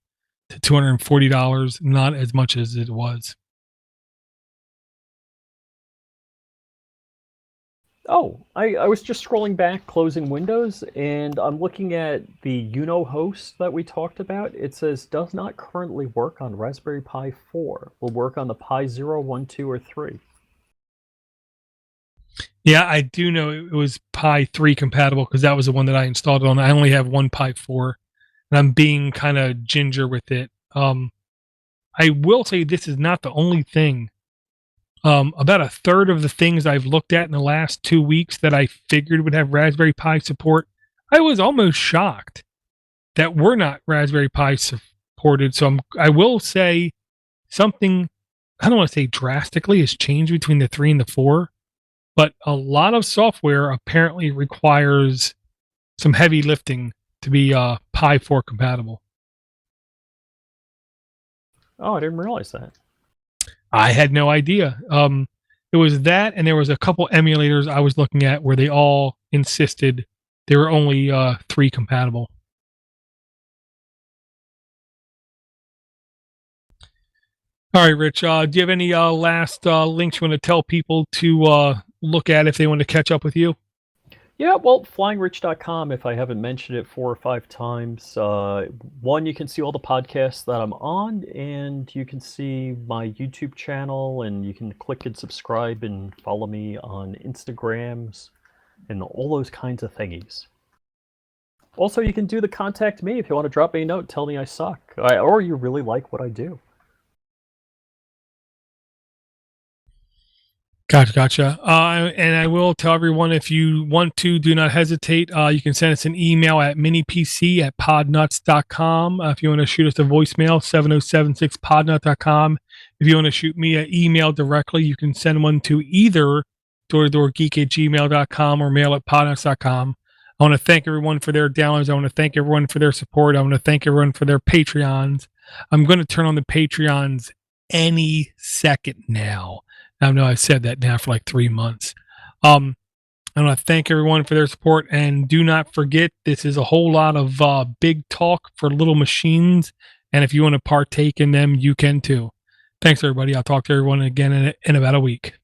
Speaker 2: to $240, not as much as it was.
Speaker 1: Oh, I was just scrolling back, closing Windows, and I'm looking at the Uno host that we talked about. It says does not currently work on Raspberry Pi 4. Will work on the Pi 0, 1, 2, or 3.
Speaker 2: Yeah, I do know it was Pi 3 compatible because that was the one that I installed it on. I only have one Pi 4, and I'm being kind of ginger with it. I will say this is not the only thing. About a third of the things I've looked at in the last 2 weeks that I figured would have Raspberry Pi support, I was almost shocked that were not Raspberry Pi supported. So I will say something, I don't want to say drastically has changed between the 3 and the 4, but a lot of software apparently requires some heavy lifting to be Pi 4 compatible.
Speaker 1: Oh, I didn't realize that.
Speaker 2: I had no idea. It was that, and there was a couple emulators I was looking at where they all insisted they were only 3 compatible. All right, Rich. Do you have any last links you want to tell people to look at if they want to catch up with you?
Speaker 1: Yeah, well, flyingrich.com, if I haven't mentioned it 4 or 5 times. One, you can see all the podcasts that I'm on, and you can see my YouTube channel, and you can click and subscribe and follow me on Instagrams and all those kinds of thingies. Also, you can do the contact me if you want to drop me a note, tell me I suck, or you really like what I do.
Speaker 2: Gotcha. And I will tell everyone, if you want to, do not hesitate. You can send us an email at minipc@podnutz.com. If you want to shoot us a voicemail, 707-6podnut.com. If you want to shoot me an email directly, you can send one to either doortodoorgeek@gmail.com or mail at podnutz.com. I want to thank everyone for their downloads. I want to thank everyone for their support. I want to thank everyone for their Patreons. I'm going to turn on the Patreons any second now. I know I've said that now for like 3 months. I want to thank everyone for their support, and do not forget, this is a whole lot of big talk for little machines, and if you want to partake in them, you can too. Thanks, everybody. I'll talk to everyone again in about a week.